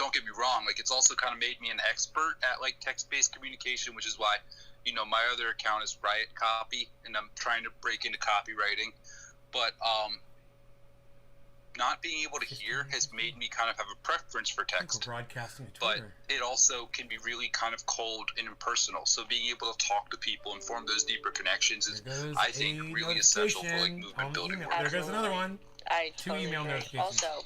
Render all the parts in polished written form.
don't get me wrong, like, it's also kind of made me an expert at, like, text-based communication, which is why, you know, my other account is Riot Copy, and I'm trying to break into copywriting. But not being able to hear has made me kind of have a preference for text. Broadcasting to but Twitter. it also can be really kind of cold and impersonal. So being able to talk to people and form those deeper connections is, I think, really essential for, like, movement building. There goes another one. I Two totally email agree. notifications. Also,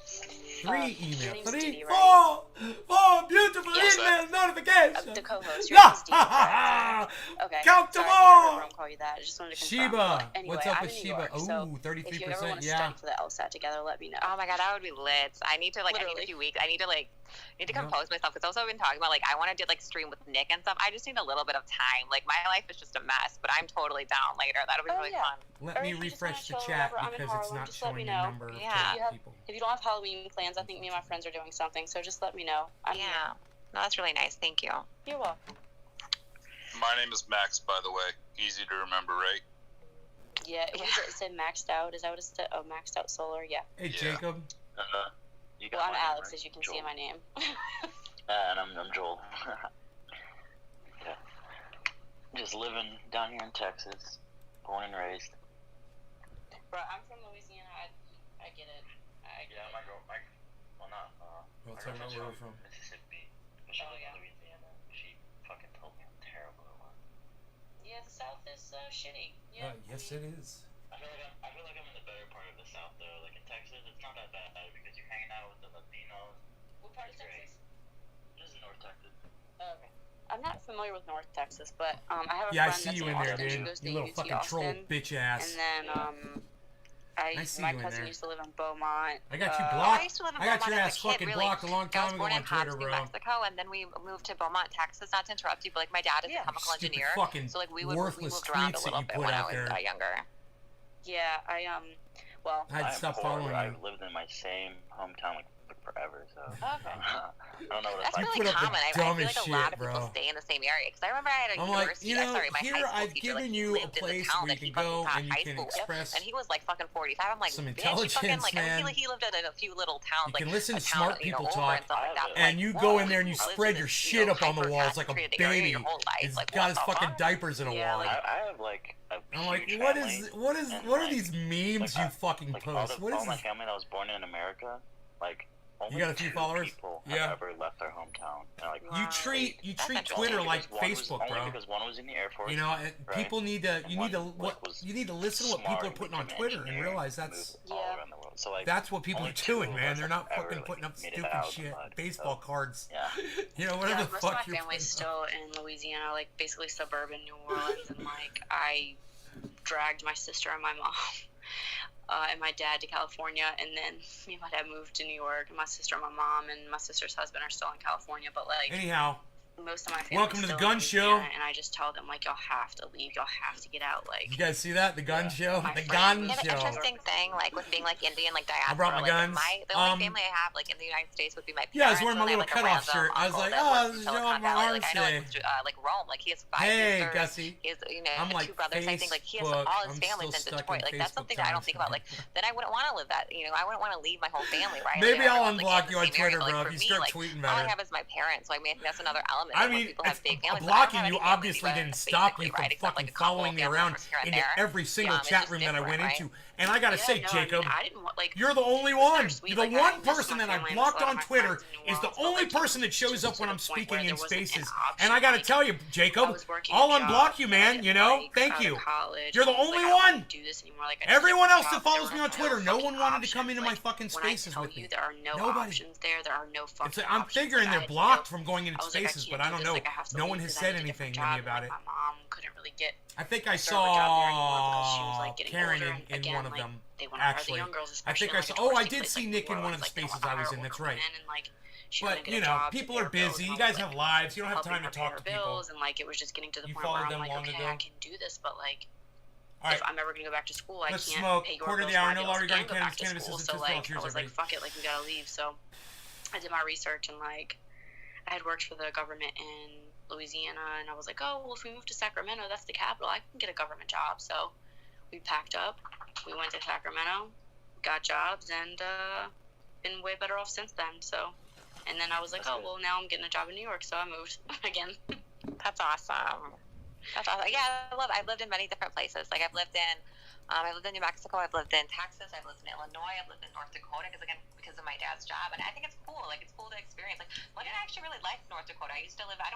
3 emails. your name's 3, Dee, 4, right? 4 beautiful email notifications. The co-host. Your name's Dee, correct? Okay. Count them Sorry, all. I don't call you that. I just wanted to confirm. Shiba. But anyway, What's up I'm with in New Shiba? York, so Ooh, 33%. if you ever want to Yeah. study for the LSAT together, let me know. Oh my god, that would be lit. I need to I need a few weeks. I need to compose myself, because also I've been talking about, like, I want to do, like, stream with Nick and stuff. I just need a little bit of time. Like, my life is just a mess, but I'm totally down later. That'll be really fun. Let me refresh the chat because it's not showing the number of people. If you don't have Halloween plans, I think me and my friends are doing something, so just let me know. No, that's really nice. Thank you. You're welcome. My name is Max, by the way. Easy to remember, right? Yeah, what does it say? Maxed out? Is that what it said? Oh, maxed out solar. Yeah. Hey, Jacob. You Well, got I'm my name, Alex, right? as you can Joel. see in my name. And I'm Joel. Yeah. Just living down here in Texas, born and raised. Bro, I'm from Louisiana. I get it. Yeah, my well, not. Well, tell me where we're from. Mississippi. But she Oh, lived yeah. in Louisiana. She fucking told me how terrible it was. Yeah, the South is shitty. Yeah. Yes, it is. I feel like I'm in the better part of the South though. Like in Texas, it's not that bad because you're hanging out with the Latinos. What part of It's great. Texas? This is North Texas. Oh, okay. I'm not familiar with North Texas, but I have a Yeah, I friend see that's you in in there, Austin. She dude. goes to You little UT fucking troll Austin. bitch ass. And then I see my you in cousin there. used to live in Beaumont. I got you I blocked. used to live in I got Beaumont your as ass a kid, fucking really. blocked a long I was time ago born on in Twitter, Hobbs, New bro. Mexico, and then we moved to Beaumont, Texas. Not to interrupt you, but, like, my dad is a chemical Stupid engineer, fucking so, like, we worthless moved around a tweets that little you bit put when I out was there. Younger. Yeah, well. I had to stop following you. I've lived in my same hometown like forever, so. Okay. I don't know what it's That's like. really put up the common. I feel dumbest like a lot shit, of people bro. stay in the same area. Because I remember I had a I'm like, university, you know, sorry, my here high school I've teacher, given like, he you a lived in the place town where that you he can fucking go taught and you high can school with, express and he was like fucking 45. I'm like, some bitch, you fucking, intelligence, like, I man. think he lived in a few little towns, You like can listen a to town, smart you know, people over talk, and stuff like that. But, and like, you whoa, go in there and you lives in spread this, your you shit know, up on the walls like a hyper-saturated area baby. your whole life. He's Like, got what his the fucking fuck? diapers in a Yeah, wall. like- I have like a I'm like, huge what family, is and, what are like, these memes you fucking like post? all What is my this? family that was born in America, like only got a few 2 followers? people Yeah. have ever left their hometown. And, like, You treat That's interesting. Twitter only like because one was- Facebook, only bro. because one was in the Air Force. You know, people need to and one, you need to listen to what people are smart putting on and became Twitter and engineer realize and that's moved all around the world. So, like, that's what people only are 2 doing, of man. us They're have not ever, fucking like, putting up made it stupid out of the shit, mud. baseball So, cards. yeah. You know, whatever Yeah, the most fuck of my you're family's putting up. still in Louisiana, like basically suburban New Orleans, and like I dragged my sister and my mom and my dad to California, and then me and my dad moved to New York, and my sister and my mom and my sister's husband are still in California, but like Anyhow, most of my family. welcome to the Gun Show. And I just tell them like, y'all have to leave, y'all have to get out. Like, You guys see that? The Gun Show? My The friend- Gun Yeah, the Show. interesting thing, like with being like Indian, like diaspora, brought my like guns. the only family I have like in the United States would be my parents. Yeah, I was wearing my and then little I have, like, a cutoff shirt. random I was uncle like, that oh, works this in is Silicon on my Valley. arm Like, I know today. like Rome, like he has 5 Hey, sisters. Gussie. He has, you know, I'm like 2 brothers. I think like he has Facebook. all his I'm families in still stuck Detroit. in Like that's Facebook something that I don't times, think about. man. Like then I wouldn't want to live that. You know, I wouldn't want to leave my whole family, right? Maybe Like, I'll everyone's, unblock like, you on in the same Twitter, area. bro, Like, if you for me, start like, tweeting all about I it. have is my parents. So I mean, that's another element. I Like, when mean, people have big families. blocking I don't you have any family, obviously but didn't stop me basically, from right, except, fucking like, a couple following me family around members here and into there. every single It's chat just room that I went different, into. And I gotta say, no, Jacob, I didn't want, like, you're the only it was one. bittersweet. You're the Like, I one miss person my that I family, I blocked miss a lot on of my Twitter friends in New is the Orleans, but, only like, person that shows just up when to I'm the point speaking where in there wasn't an spaces. option, And I gotta like, tell you, I Jacob, was working I'll a job, unblock you, and I man. didn't, You know? like, Thank out of you. college, You're the and I was only like, I don't one. wanna do this anymore. Like, I just Everyone took a else that job, there follows were me on no Twitter, no fucking one wanted to come options. into my Like, fucking when I spaces tell with you me. there are no Nobody. options there are no fucking I'm options. figuring Like, I they're had to blocked go. from going into I was like, I spaces, can't but I do don't this. know. Like, I have to No leave one has because I said need a anything different to me job. about And, it. like, my mom couldn't really get I think I serve a job there anymore because she was, saw like, getting Karen older, and in again, one of like, them. they want to hire the Actually, young girls, I especially think in, I like, saw. a Oh, I touristy did place see like Nick New in one of Orleans. the Like, they spaces want I was to in. hire That's older right. women, and, like, she But couldn't get you a know, job to people pay are her bills, busy. and You I guys was, have like, lives. You don't have helping time to her pay talk her to people. bills, and like it was just getting to the You point where followed I'm them like, long okay, ago? I can do this, but like, All right. if I'm ever gonna go back to school, I Let's can't smoke. pay your Quarter of bills the hour. my No bills longer and regarding go cannabis. back to Cannabis school. is So just like, volunteers. I was like, Everybody. fuck it, like we gotta leave. So I did my research, and like I had worked for the government in Louisiana, and I was like, oh well, if we move to Sacramento, that's the capital, I can get a government job. So we packed up, we went to Sacramento, got jobs, and been way better off since then. So And then I was like, well, now I'm getting a job in New York, so I moved again. That's awesome. Yeah, I've lived in many different places. Like I've lived in New Mexico, I've lived in Texas, I've lived in Illinois, I've lived in North Dakota because of my dad's job, and I think it's cool. Like it's cool to experience. Like I actually really like North Dakota. I used to live. I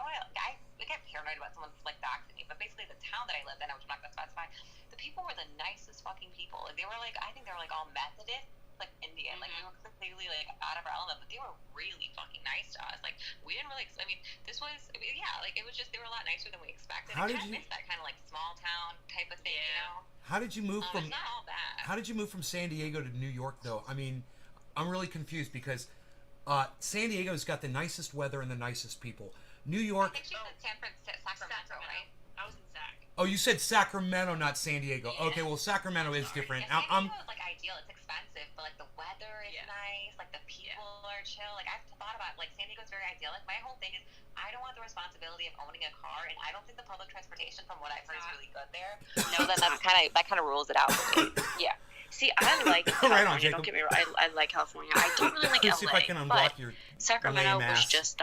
get paranoid about someone like doxing me, but basically the town that I lived in, which I'm not gonna specify, the people were the nicest fucking people. Like they were like, I think they were like all Methodist, like Indian. Like we were completely like out of our element, but they were really fucking nice to us. Like we didn't really. I mean, it was just they were a lot nicer than we expected. I kind of miss that kind of like small town type of thing, you know. How did you move from? It's not all bad. How did you move from San Diego to New York, though? I mean, I'm really confused because San Diego's got the nicest weather and the nicest people. New York. I think she said Sacramento, right? I was in Sac. Oh, you said Sacramento, not San Diego. Yeah. Okay, well, Sacramento is different. Yeah, San Diego is like ideal. It's expensive, but like the weather is nice. Like the people are chill. Like I've thought about like San Diego's very idyllic. My whole thing is I don't want the responsibility of owning a car, and I don't think the public transportation, from what I've heard, is really good there. No, that kind of rules it out for me. Yeah. See, I like California. Right on, Jacob. Don't get me wrong. I like California. I don't really like LA. See if I can unblock your Sacramento was just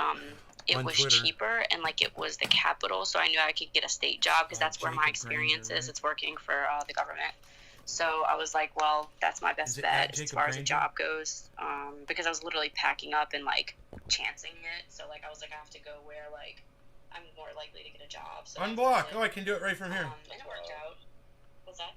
it was Twitter. Cheaper, and like it was the capital, so I knew I could get a state job because that's where my experience is. It's working for the government. So I was like, well, that's my best bet as far as a job goes, because I was literally packing up and like chancing it. So like I was like, I have to go where like I'm more likely to get a job. So unblock. I can do it right from here. And it worked out. What's that?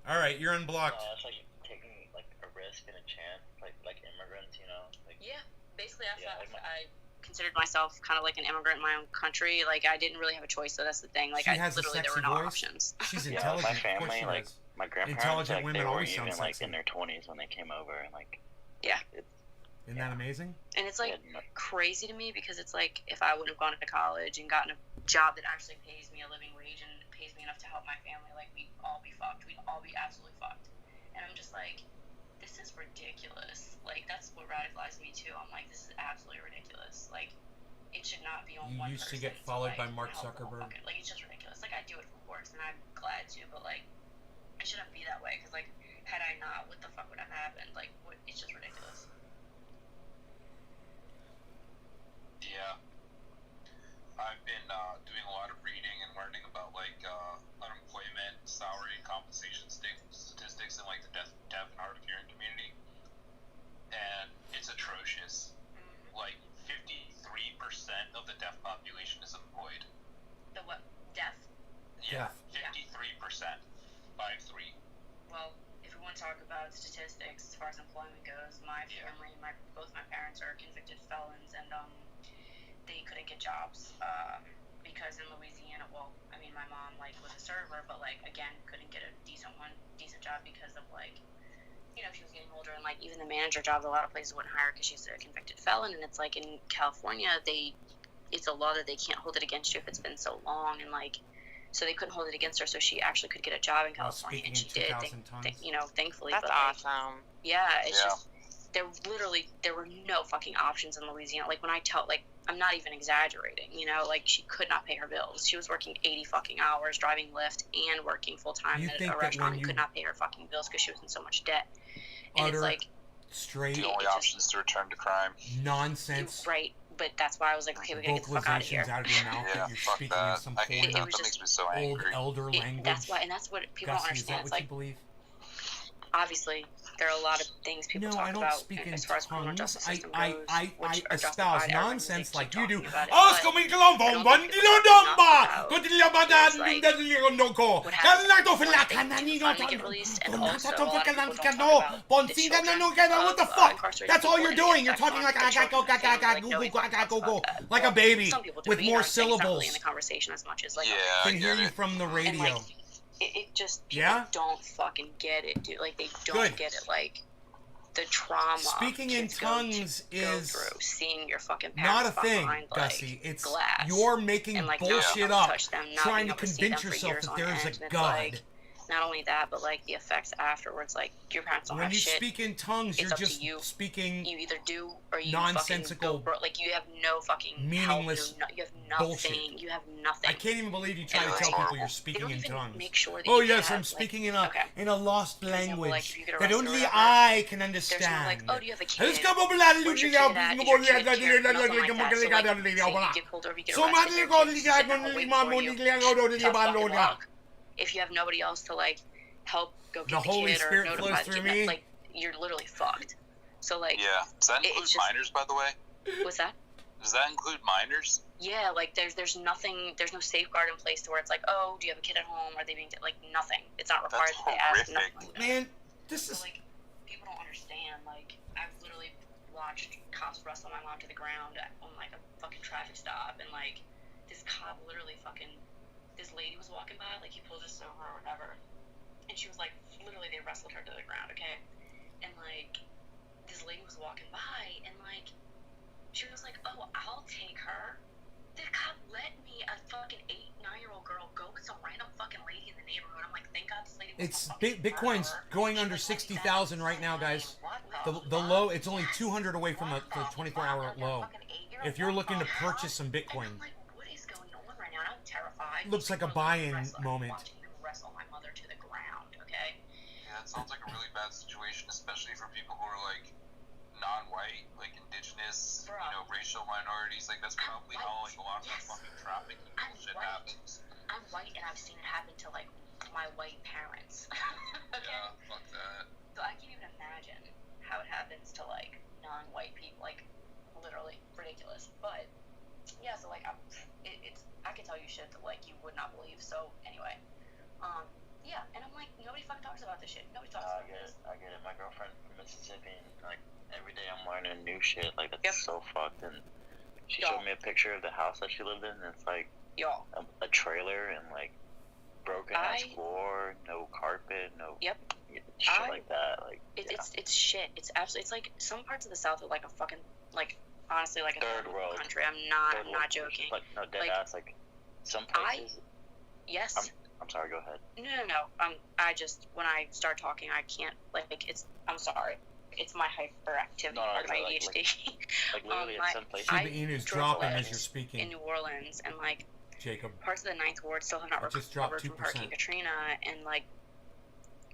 All right, you're unblocked. That's like taking like a risk and a chance, like immigrants, you know. Like, yeah, basically I considered myself kind of like an immigrant in my own country. Like I didn't really have a choice, so that's the thing. Like she has literally there were no options. She's intelligent. My family, like my grandparents, intelligent like, women they were always even sound like sexy. in their 20s when they came over, and like Isn't that amazing? And it's like crazy to me because it's like if I would have gone to college and gotten a job that actually pays me a living wage and pays me enough to help my family, like we'd all be fucked. We'd all be absolutely fucked. And I'm just like, this is ridiculous. Like that's what radicalized me too. I'm like, this is absolutely ridiculous. Like it should not be on one person. You used to get followed by Mark help Zuckerberg. Like it's just ridiculous. Like I do it for works and I'm glad to, but like it shouldn't be that way because like had I not, what the fuck would have happened? Like it's just ridiculous. Yeah, I've been doing a lot of reading and learning about like unemployment, salary, and compensation statistics in like the deaf and hard of hearing community, and it's atrocious. Like 53% of the deaf population is employed. The what? Deaf? Yeah, 53%. 53. Well, if we want to talk about statistics as far as employment goes, my family, both my parents are convicted felons, and they couldn't get jobs because in Louisiana, well, I mean, my mom like was a server, but like again, couldn't get a decent job because of like, you know, she was getting older, and like even the manager jobs, a lot of places wouldn't hire because she's a convicted felon, and it's like in California, it's a law that they can't hold it against you if it's been so long, and like. So they couldn't hold it against her, so she actually could get a job in California, and she did. Thankfully, that's but, awesome. Yeah, it's just there were no fucking options in Louisiana. Like when I tell, like I'm not even exaggerating. You know, like she could not pay her bills. She was working 80 fucking hours, driving Lyft, and working full time at a restaurant, and could not pay her fucking bills because she was in so much debt. And it's like straight. The only option is to return to crime. Nonsense. Right. But that's why I was like, okay, we gotta get the fuck out of here. Out of your mouth that you're speaking in some foreign, that makes me so angry. Old elder language. That's what people don't understand. Is that what you believe? Obviously, there are a lot of things people talk about as far as criminal justice system goes, which are espouse justified. nonsense like you do. What the fuck? That's all you're doing. You're talking like a baby with more syllables. In the conversation as much as like I can hear you from the radio. It just people don't fucking get it, dude. Like they don't get it. Like the trauma. Speaking in tongues is through, seeing your fucking parents not a thing, behind, Gussie. Like, it's glass you're making and, like, bullshit up, them, trying to convince yourself that there is a God. Like, not only that, but like the effects afterwards, like your parents don't when have you shit. speak in tongues, you're up just to you. speaking You either do or you nonsensical, fucking go like you have no fucking meaningless help. You have nothing. bullshit. You have nothing. I can't even believe you try to And, tell like, people you're they speaking don't in even tongues. make sure that Oh you yes, have, I'm speaking in a okay. in a lost For example, like, language if you get that arrested only or whatever, I can there's no understand. like, oh, do you have a kid? Where's your kid at? Is your kid here? Nothing like that. So, like, say you get pulled over, you get arrested, your kid's sitting at home waiting for you. Tough fucking luck. If you have nobody else to like help go get the Holy kid or Spirit notify flows the through kid, me. like you're literally fucked. So like, Yeah. Does that include minors, by the way? What's that? Does that include minors? Yeah, like there's nothing, there's no safeguard in place to where it's like, oh, do you have a kid at home? Are they being like nothing? It's not required That's that they ask. horrific. Nothing like Man, this so, is like, people don't understand. Like, I've literally watched cops wrestle my mom to the ground on like a fucking traffic stop, and like this cop literally fucking, this lady was walking by, like he pulled us over or whatever, and she was like, literally they wrestled her to the ground, okay, and like this lady was walking by, and like she was like, oh, I'll take her. The cop let me, a fucking 8-9-year-old girl, go with some random fucking lady in the neighborhood. I'm like, thank God this lady was it's fucking Bitcoin's murderer. going She under was like, 60,000 right now, guys. The low, it's only 200 away from the 24-hour low. If you're looking to purchase some Bitcoin, And I'm like, what is going on right now? And I'm terrified. looks like a buy-in moment. Watching them wrestle my mother to the ground, okay? Yeah, it sounds like a really bad situation, especially for people who are like non-white, like indigenous, Bro. you know, racial minorities. Like that's probably how like a lot of that fucking trafficking shit happens. I'm white, and I've seen it happen to like my white parents. Okay? Yeah, fuck that. So I can't even imagine how it happens to like non-white people, like literally ridiculous. But yeah, so like I can tell you shit that like you would not believe. So anyway, yeah, and I'm like, nobody fucking talks about this shit. Nobody talks about this. I get it. My girlfriend from Mississippi, and like every day I'm learning new shit. Like that's so fucked. And she showed me a picture of the house that she lived in, and it's like a trailer and like broken ass floor, no carpet, no shit like that. Like it's shit. It's absolutely. It's like some parts of the South are like a fucking like honestly like a third world country. I'm not joking. Like no dead ass. Like some places. Yes. I'm sorry. Go ahead. No. I just when I start talking, I can't like it's. I'm sorry. It's my hyperactivity part of my ADHD. Like literally at some places. See the Enu's dropping as you're speaking. In New Orleans, and like Jacob. Parts of the Ninth Ward still have not recovered from Hurricane Katrina, and like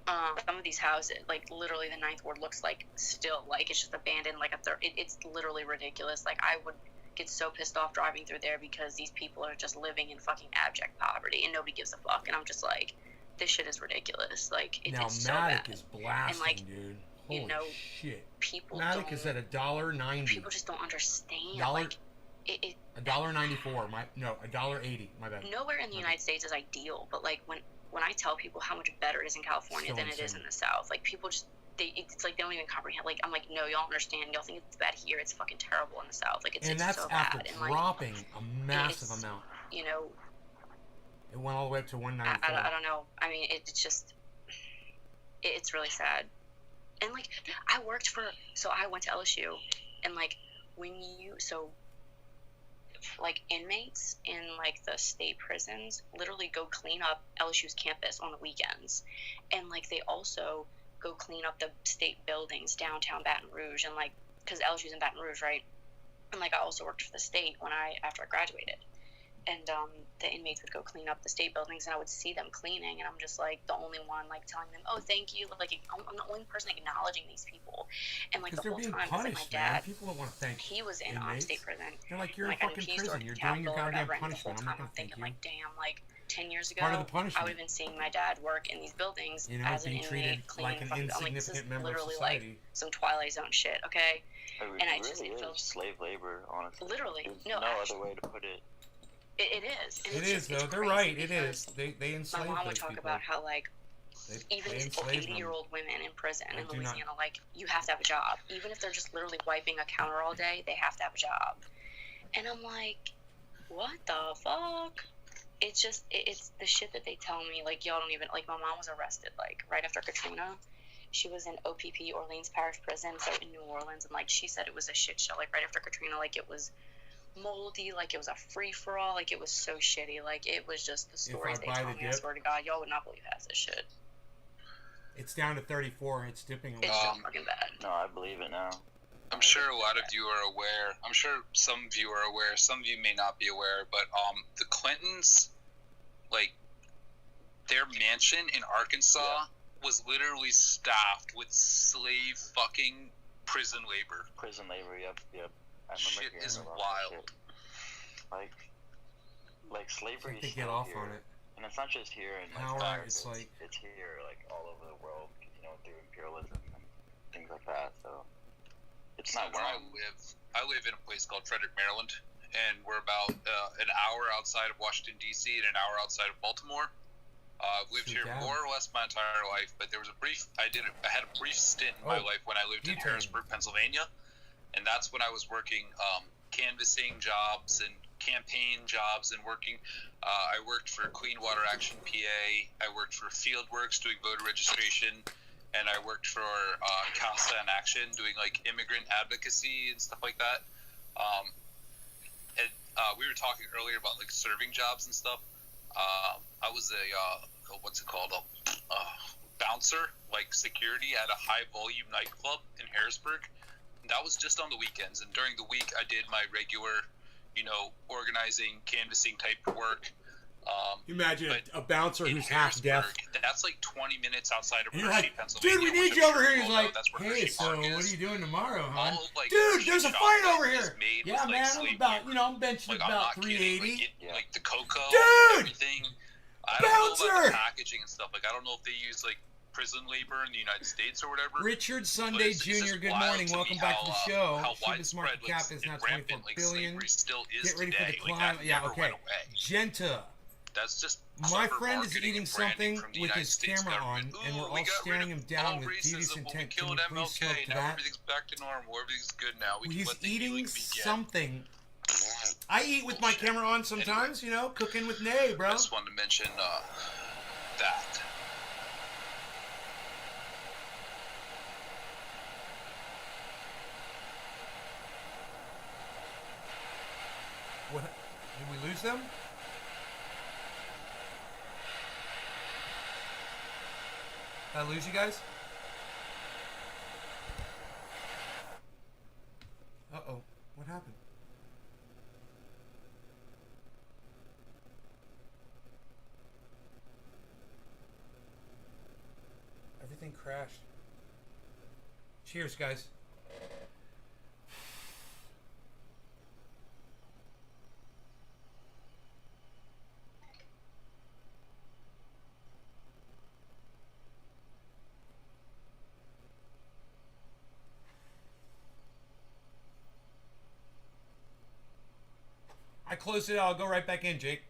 some of these houses, like literally the Ninth Ward looks like still like it's just abandoned. Like it's literally ridiculous. Like I would get so pissed off driving through there because these people are just living in fucking abject poverty and nobody gives a fuck. And I'm just like, this shit is ridiculous. Like it's so bad. Matic is blasting, and, like, dude. Holy shit. People Matic is at $1.90. People just don't understand. Like $1.94. $1.80. My bad. Nowhere in the United States is ideal, but like when I tell people how much better it is in California than it is in the South, like people just it's like they don't even comprehend. Like I'm like, no, y'all don't understand. Y'all think it's bad here. It's fucking terrible in the South. Like it's that's so after bad. dropping and, like, a massive amount. You know, it went all the way up to 194. I don't know. I mean, it's just it's really sad. And like I went to LSU, and like like inmates in like the state prisons literally go clean up LSU's campus on the weekends, and like they also go clean up the state buildings downtown Baton Rouge, and like because LSU's in Baton Rouge, right? And like I also worked for the state after I graduated, and the inmates would go clean up the state buildings, and I would see them cleaning, and I'm just like the only one like telling them, oh, thank you. Like I'm the only person acknowledging these people, and like the whole time, punished, like my dad, people don't want to thank. He was in state prison. They're like, you're in fucking prison. You're doing your goddamn punishment. I'm not gonna thank you. Like, damn, like 10 years ago, part of the punishment. I would have been seeing my dad work in these buildings as an inmate, cleaning like an insignificant member of society. Like some Twilight Zone shit, okay? And I just really is slave labor, honestly. Literally, there's no other way to put it. It is. And it is, though. They're right. It is. They enslave my mom would those talk people. about how, like, even these 80-year-old women in prison in Louisiana, like, you have to have a job. Even if they're just literally wiping a counter all day, they have to have a job. And I'm like, what the fuck? It's just, it's the shit that they tell me. Like, y'all don't even, like, my mom was arrested, like, right after Katrina. She was in OPP, Orleans Parish Prison, so in New Orleans, and, like, she said it was a shit show, like, right after Katrina, like, it was moldy, like it was a free-for-all, like it was so shitty, like it was just the stories they told me, I swear to God, y'all would not believe half this shit. It's down to 34. It's dipping a It's little. so fucking bad. No, I believe it now. I'm sure a lot of you are aware. I'm sure some of you are aware. Some of you may not be aware, but the Clintons, like, their mansion in Arkansas was literally staffed with slave fucking prison labor. Prison labor, yep. I remember shit hearing is about wild. That shit. Like slavery They is get still off here. on it. And it's not just here in like Power, America, it's like it's here like all over the world, you know, through imperialism and things like that. So it's So not where wrong. I live in a place called Frederick, Maryland, and we're about an hour outside of Washington D.C. and an hour outside of Baltimore. I've lived here more or less my entire life, but there was I had a brief stint in my life when I lived in Harrisburg, Pennsylvania, and that's when I was working canvassing jobs and campaign jobs and working. I worked for Clean Water Action PA. I worked for Fieldworks doing voter registration, and I worked for CASA in Action doing like immigrant advocacy and stuff like that. We were talking earlier about like serving jobs and stuff. I was a what's it called, a bouncer, like security at a high volume nightclub in Harrisburg. That was just on the weekends, and during the week I did my regular, organizing, canvassing type work. Imagine a bouncer who's half deaf. That's like 20 minutes outside of Hershey, like, Pennsylvania. Dude, we need you over here. He's like, hey, so what are you doing tomorrow, hon? Like, dude, there's a fight over here. Yeah, with, man, like, I'm benching like, about I'm 380. Like the cocoa, dude, everything. I don't know about the packaging and stuff. Like, I don't know if they use like prison labor in the United States or whatever. Richard Sunday Jr., good morning. Welcome back to the show. Shiba's market cap is now 24 billion. Get ready for the climb. Yeah, okay. Genta. That's just my friend is eating something with his camera on, and we're all staring him down with devious intent. Can you please slow to that? Everything's back to normal. Everything's good now. He's eating something. I eat with my camera on sometimes, cooking with Nay, bro. I just wanted to mention that. What? Did we lose them? Did I lose you guys? Uh-oh. What happened? Everything crashed. Cheers, guys. I closed it out. I'll go right back in, Jake.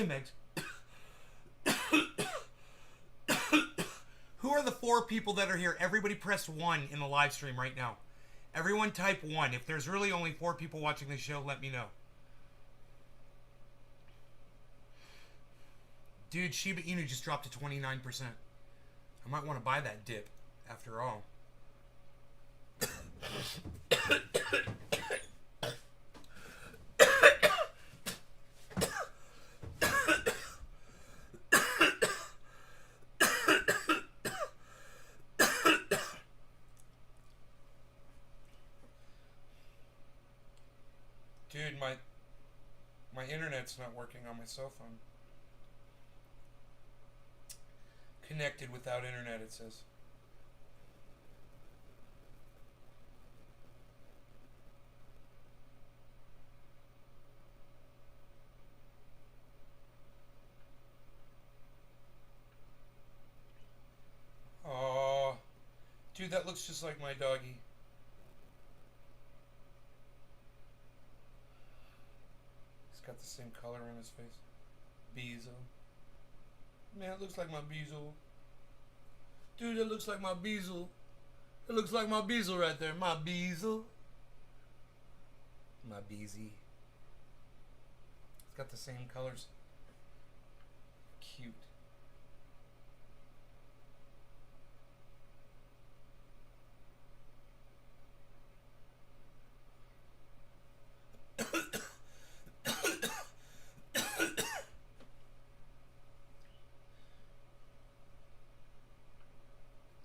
Megs. Who are the 4 people that are here? Everybody press 1 in the live stream right now. Everyone type 1. If there's really only 4 people watching the show, let me know. Dude, Shiba Inu just dropped to 29%. I might want to buy that dip after all. Dude, my internet's not working on my cell phone. Connected without internet, it says. Oh, dude, that looks just like my doggy. He's got the same color in his face. Beezel. Man, it looks like my Beezel. Dude, it looks like my Beezel. It looks like my Beezel right there. My Beezel. My Beezy. It's got the same colors. Cute.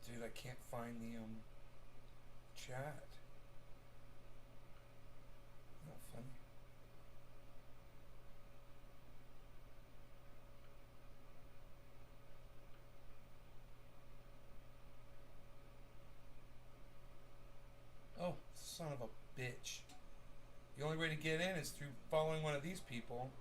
Dude, I can't find the chat. Not funny. Oh, son of a bitch. The only way to get in is through following one of these people.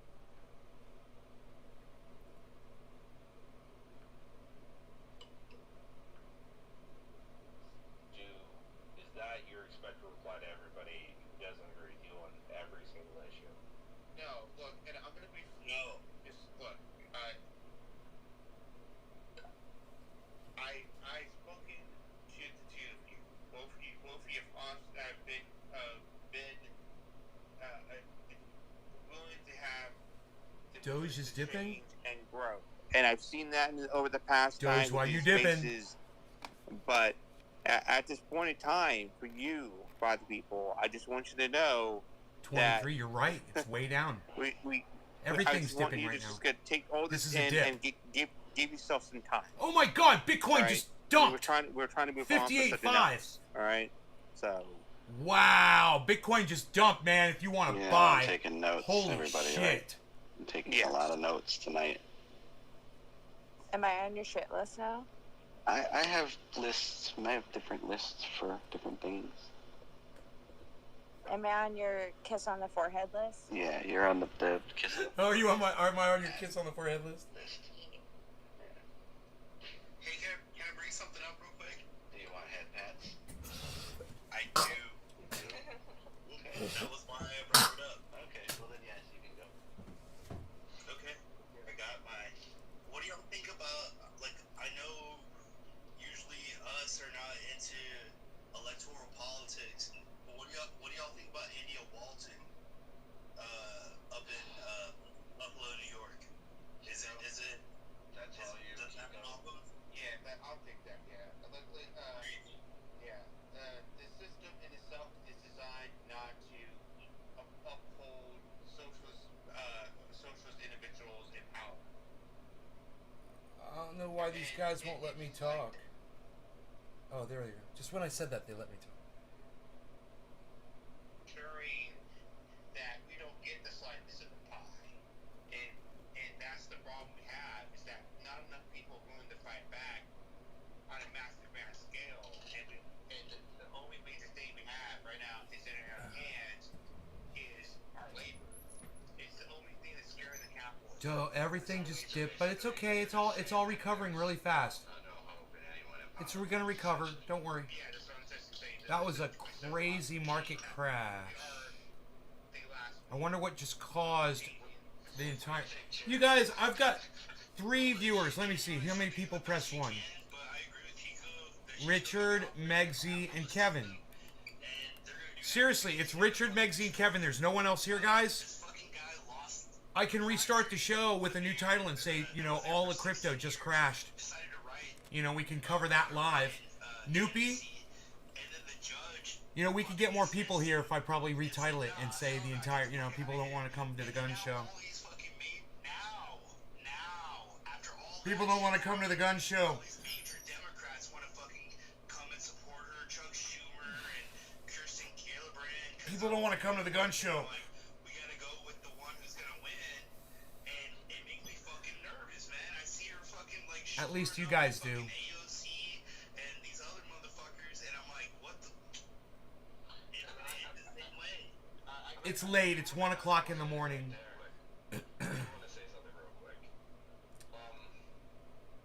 Is that your expected reply to everybody who doesn't agree with you on every single issue? No, look, and I'm gonna be just look. I've spoken to the two of you. Both of you have been willing to have Doge is dipping and grow, and I've seen that over the past Doge, time. why you dipping? Spaces, but at this point in time, for you, by the people, I just want you to know 23, that you're right. It's way down. Everything's dipping right now. Just gotta take all this is a in dip. and give yourself some time. Oh my God! Bitcoin Right? just dumped. We're trying to move on to something 58.5. else. All right, so Wow, Bitcoin just dumped, man. If you want to buy, I'm taking notes, holy everybody. shit! Right? I'm taking a lot of notes tonight. Am I on your shit list now? I have lists. I have different lists for different things. Am I on your kiss on the forehead list? Yeah, you're on the kiss. Oh, are you on am I on your kiss on the forehead list? Hey, can I bring something up real quick? Do you want head pats? I do. Okay. That was why I brought it up. Okay, well then yes, you can go. Okay, I got my. What do y'all think about? Like, I know usually us are not into electoral politics. But what do y'all think about India Walton up in Buffalo, New York? Is it? That's all you. Does that pop up? Yeah, I'll take that. Yeah, yeah. The system in itself is designed not to uphold socialist individuals in power. I don't know why these guys won't let me talk. Oh, there you go. Just when I said that, they let me talk. Ensuring that we don't get the slices of the pie, and that's the problem we have, is that not enough people are willing to fight back on a mass scale, and the only major thing we have right now is in our hands is our labor. It's the only thing that's scaring the capitalists. So everything just dipped, but it's okay. It's all recovering really fast. It's gonna recover. Don't worry. That was a crazy market crash. I wonder what just caused the entire. You guys, I've got 3 viewers. Let me see. How many people press 1? Richard, Megsy, and Kevin. Seriously, it's Richard, Megsy, and Kevin. There's no one else here, guys. I can restart the show with a new title and say, all the crypto just crashed. We can cover that live. Noopy, we could get more people here if I probably retitle it and say the entire, people don't want to come to the gun show. People don't want to come to the gun show. People don't want to come to the gun show. At least you guys do. It's late. It's 1 o'clock in the morning. I want to say something real quick.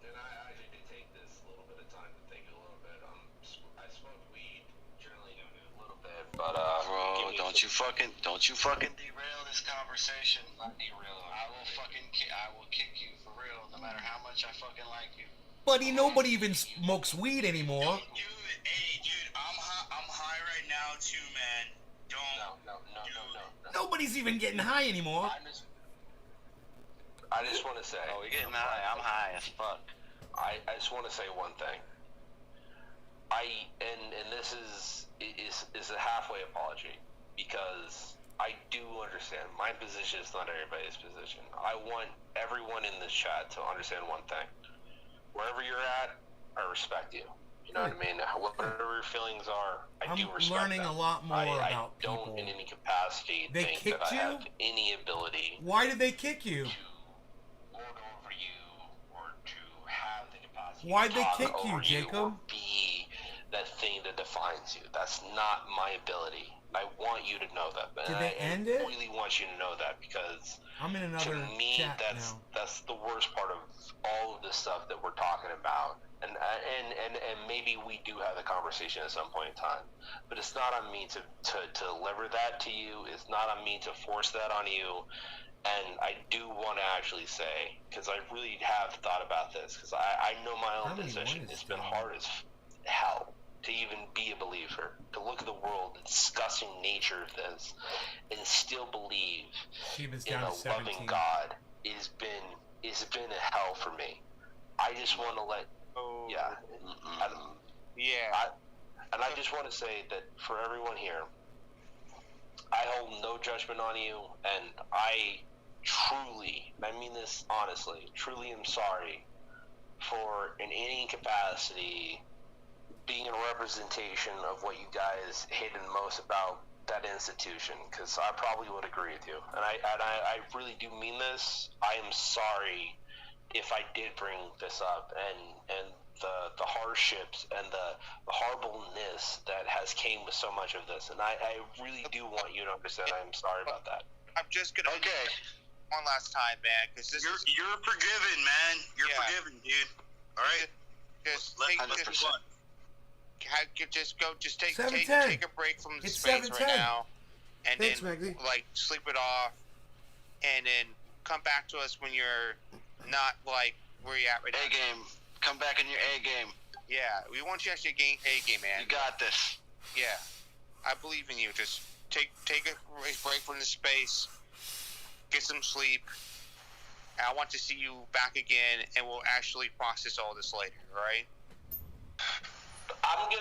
And I take this little bit of time to think a little bit. I smoked weed, generally a little bit, but bro, don't you fucking derail this conversation, I will kick you for real, no matter how much I fucking like you. Buddy, nobody even smokes weed anymore. Dude, hey, dude, I'm high right now too, man. No. Nobody's even getting high anymore. I just want to say. Oh, you're getting high. I'm high as fuck. I just want to say one thing. And this is a halfway apology, because I do understand my position is not everybody's position. I want everyone in this chat to understand one thing. Wherever you're at, I respect you. You know what I mean? Whatever your feelings are, I do respect I'm learning them. a lot more about I don't, in any capacity, think that I have any ability. Why did they kick you? To lord over you, or to have the capacity Why'd to they talk kick you, over Jacob? Or be that thing that defines you. That's not my ability. I want you to know that. Did they end it? I really want you to know that, because I'm in another to me, chat that's the worst part of all of this stuff that we're talking about. And maybe we do have the conversation at some point in time, but it's not on me to deliver that to you. It's not on me to force that on you. And I do want to actually say, because I really have thought about this, because I know my own position. It's been hard as hell to even be a believer, to look at the world, the disgusting nature of this, and still believe in a loving God. It's been a hell for me. I just want to let, and I just want to say that for everyone here, I hold no judgment on you, and I truly, I mean this honestly, truly am sorry for, in any capacity, being a representation of what you guys hated most about that institution, because I probably would agree with you, and I really do mean this. I am sorry if I did bring this up, and the hardships and the horribleness that has came with so much of this, and I really do want you to understand. I'm sorry about that. I'm just gonna one last time, man, because you're forgiven, man. You're forgiven, dude. All right, just take a break from the space right now, and then like sleep it off, and then come back to us when you're not like where you at right now. A game. Come back in your A game. Yeah, we want you actually A game, man. You got this. Yeah, I believe in you. Just take a break from the space, get some sleep. And I want to see you back again, and we'll actually process all this later. All right? I'm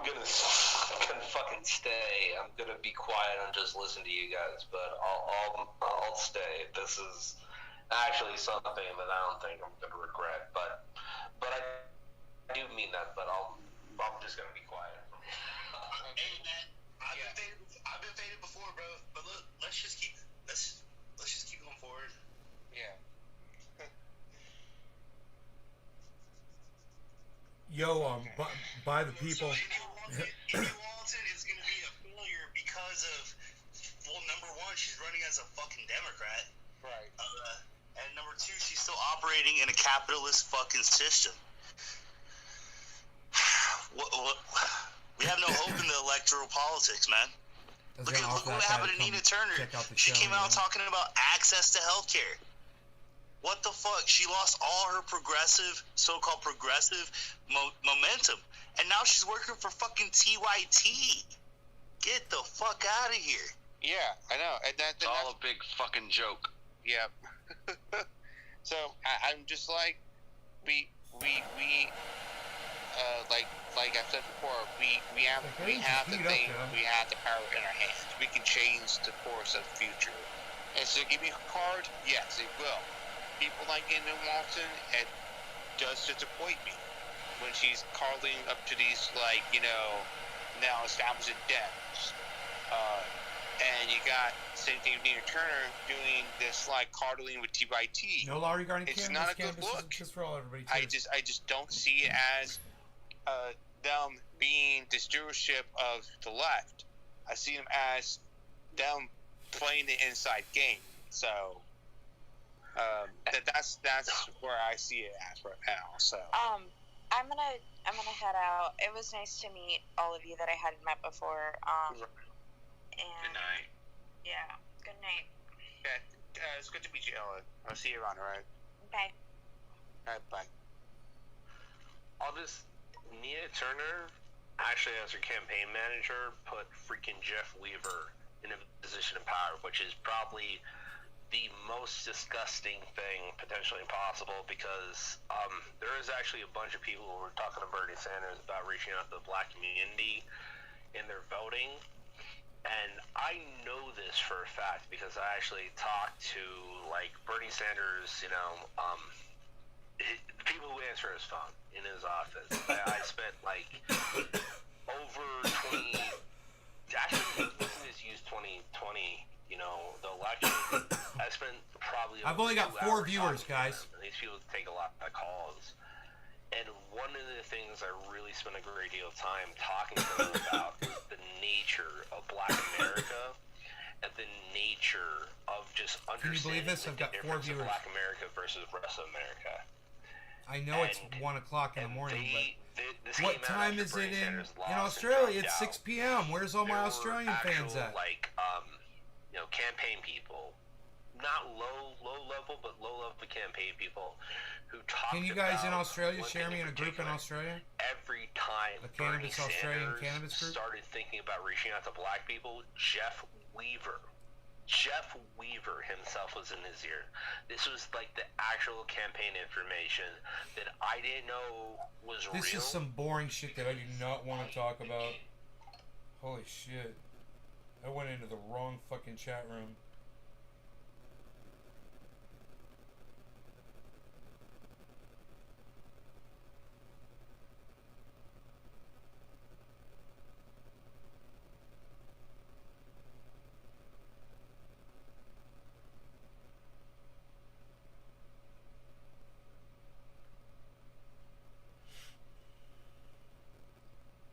gonna fucking stay. I'm gonna be quiet and just listen to you guys, but I'll stay. This is actually something that I don't think I'm gonna regret, but I do mean that. But I'm just gonna be quiet. Hey man, I've been faded before, bro. But look, let's just keep going forward. Yeah. Yo, by the people. Amy Walton is going to be a failure because of, well, number one, she's running as a fucking Democrat. Right. And number two, she's still operating in a capitalist fucking system. We have no hope in the electoral politics, man. Look what happened to Nina Turner. She came out talking about access to healthcare. What the fuck? She lost all her so-called progressive momentum. And now she's working for fucking TYT. Get the fuck out of here. Yeah, I know. And that's all a big fucking joke. Yeah. So, I'm just like, like I said before, we have the thing, we have the power in our hands. We can change the course of the future. And so, give me a card? Yes, it will. People like Amy Walton, it does disappoint me when she's carling up to these, like, now established Dems. And you got same thing with Nina Turner doing this, like, coddling with TYT. No law regarding it's not a good look. Just for all everybody. I just don't see it as them being the stewardship of the left. I see them as them playing the inside game. So that's where I see it at right now. So I'm gonna head out. It was nice to meet all of you that I hadn't met before. And good night. Yeah. Good night. Okay. It's good to meet you, Ella. I'll see you around, alright? Okay. Alright, bye. I'll just... Nia Turner, actually as her campaign manager, put freaking Jeff Weaver in a position of power, which is probably the most disgusting thing potentially possible, because there is actually a bunch of people who were talking to Bernie Sanders about reaching out to the black community in their voting. And I know this for a fact because I actually talked to, like, Bernie Sanders, you know, the people who answer his phone in his office. I spent, like, over 20... Actually, let's use 2020, you know, the election. I spent probably... I've only got 4 viewers, guys. And these people take a lot of calls. And one of the things I really spent a great deal of time talking to them about is the nature of Black America and the nature of just understanding Can you believe this? I've got 4 viewers. Black America versus the rest of America. I know it's 1 o'clock in the morning, but what time is it in Australia? It's 6 p.m. Where's all my Australian fans at? Like, you know, campaign people, not low level, but low level campaign people who talk. Can you guys in Australia share me in a group in Australia? Every time a cannabis Bernie Australian Sanders cannabis group started thinking about reaching out to black people, Jeff Weaver himself was in his ear. This was like the actual campaign information that I didn't know was real. This is some boring shit that I do not want to talk about. Holy shit. I went into the wrong fucking chat room.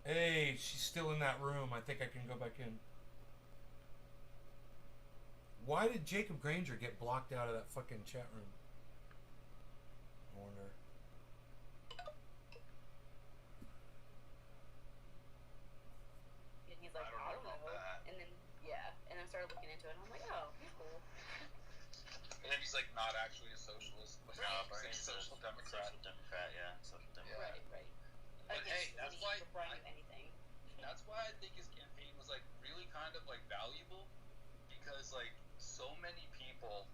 Hey, she's still in that room. I think I can go back in. Why did Jacob Granger get blocked out of that fucking chat room? I wonder. And he's like, I don't know. And then, and I started looking into it, and I'm like, oh, he's cool. And then he's like, not actually a socialist, but Right. he's a social democrat. Social democrat, yeah. Social democrat. Right. But hey, that's why anything. That's why I think his campaign was like really kind of like valuable, because like so many people,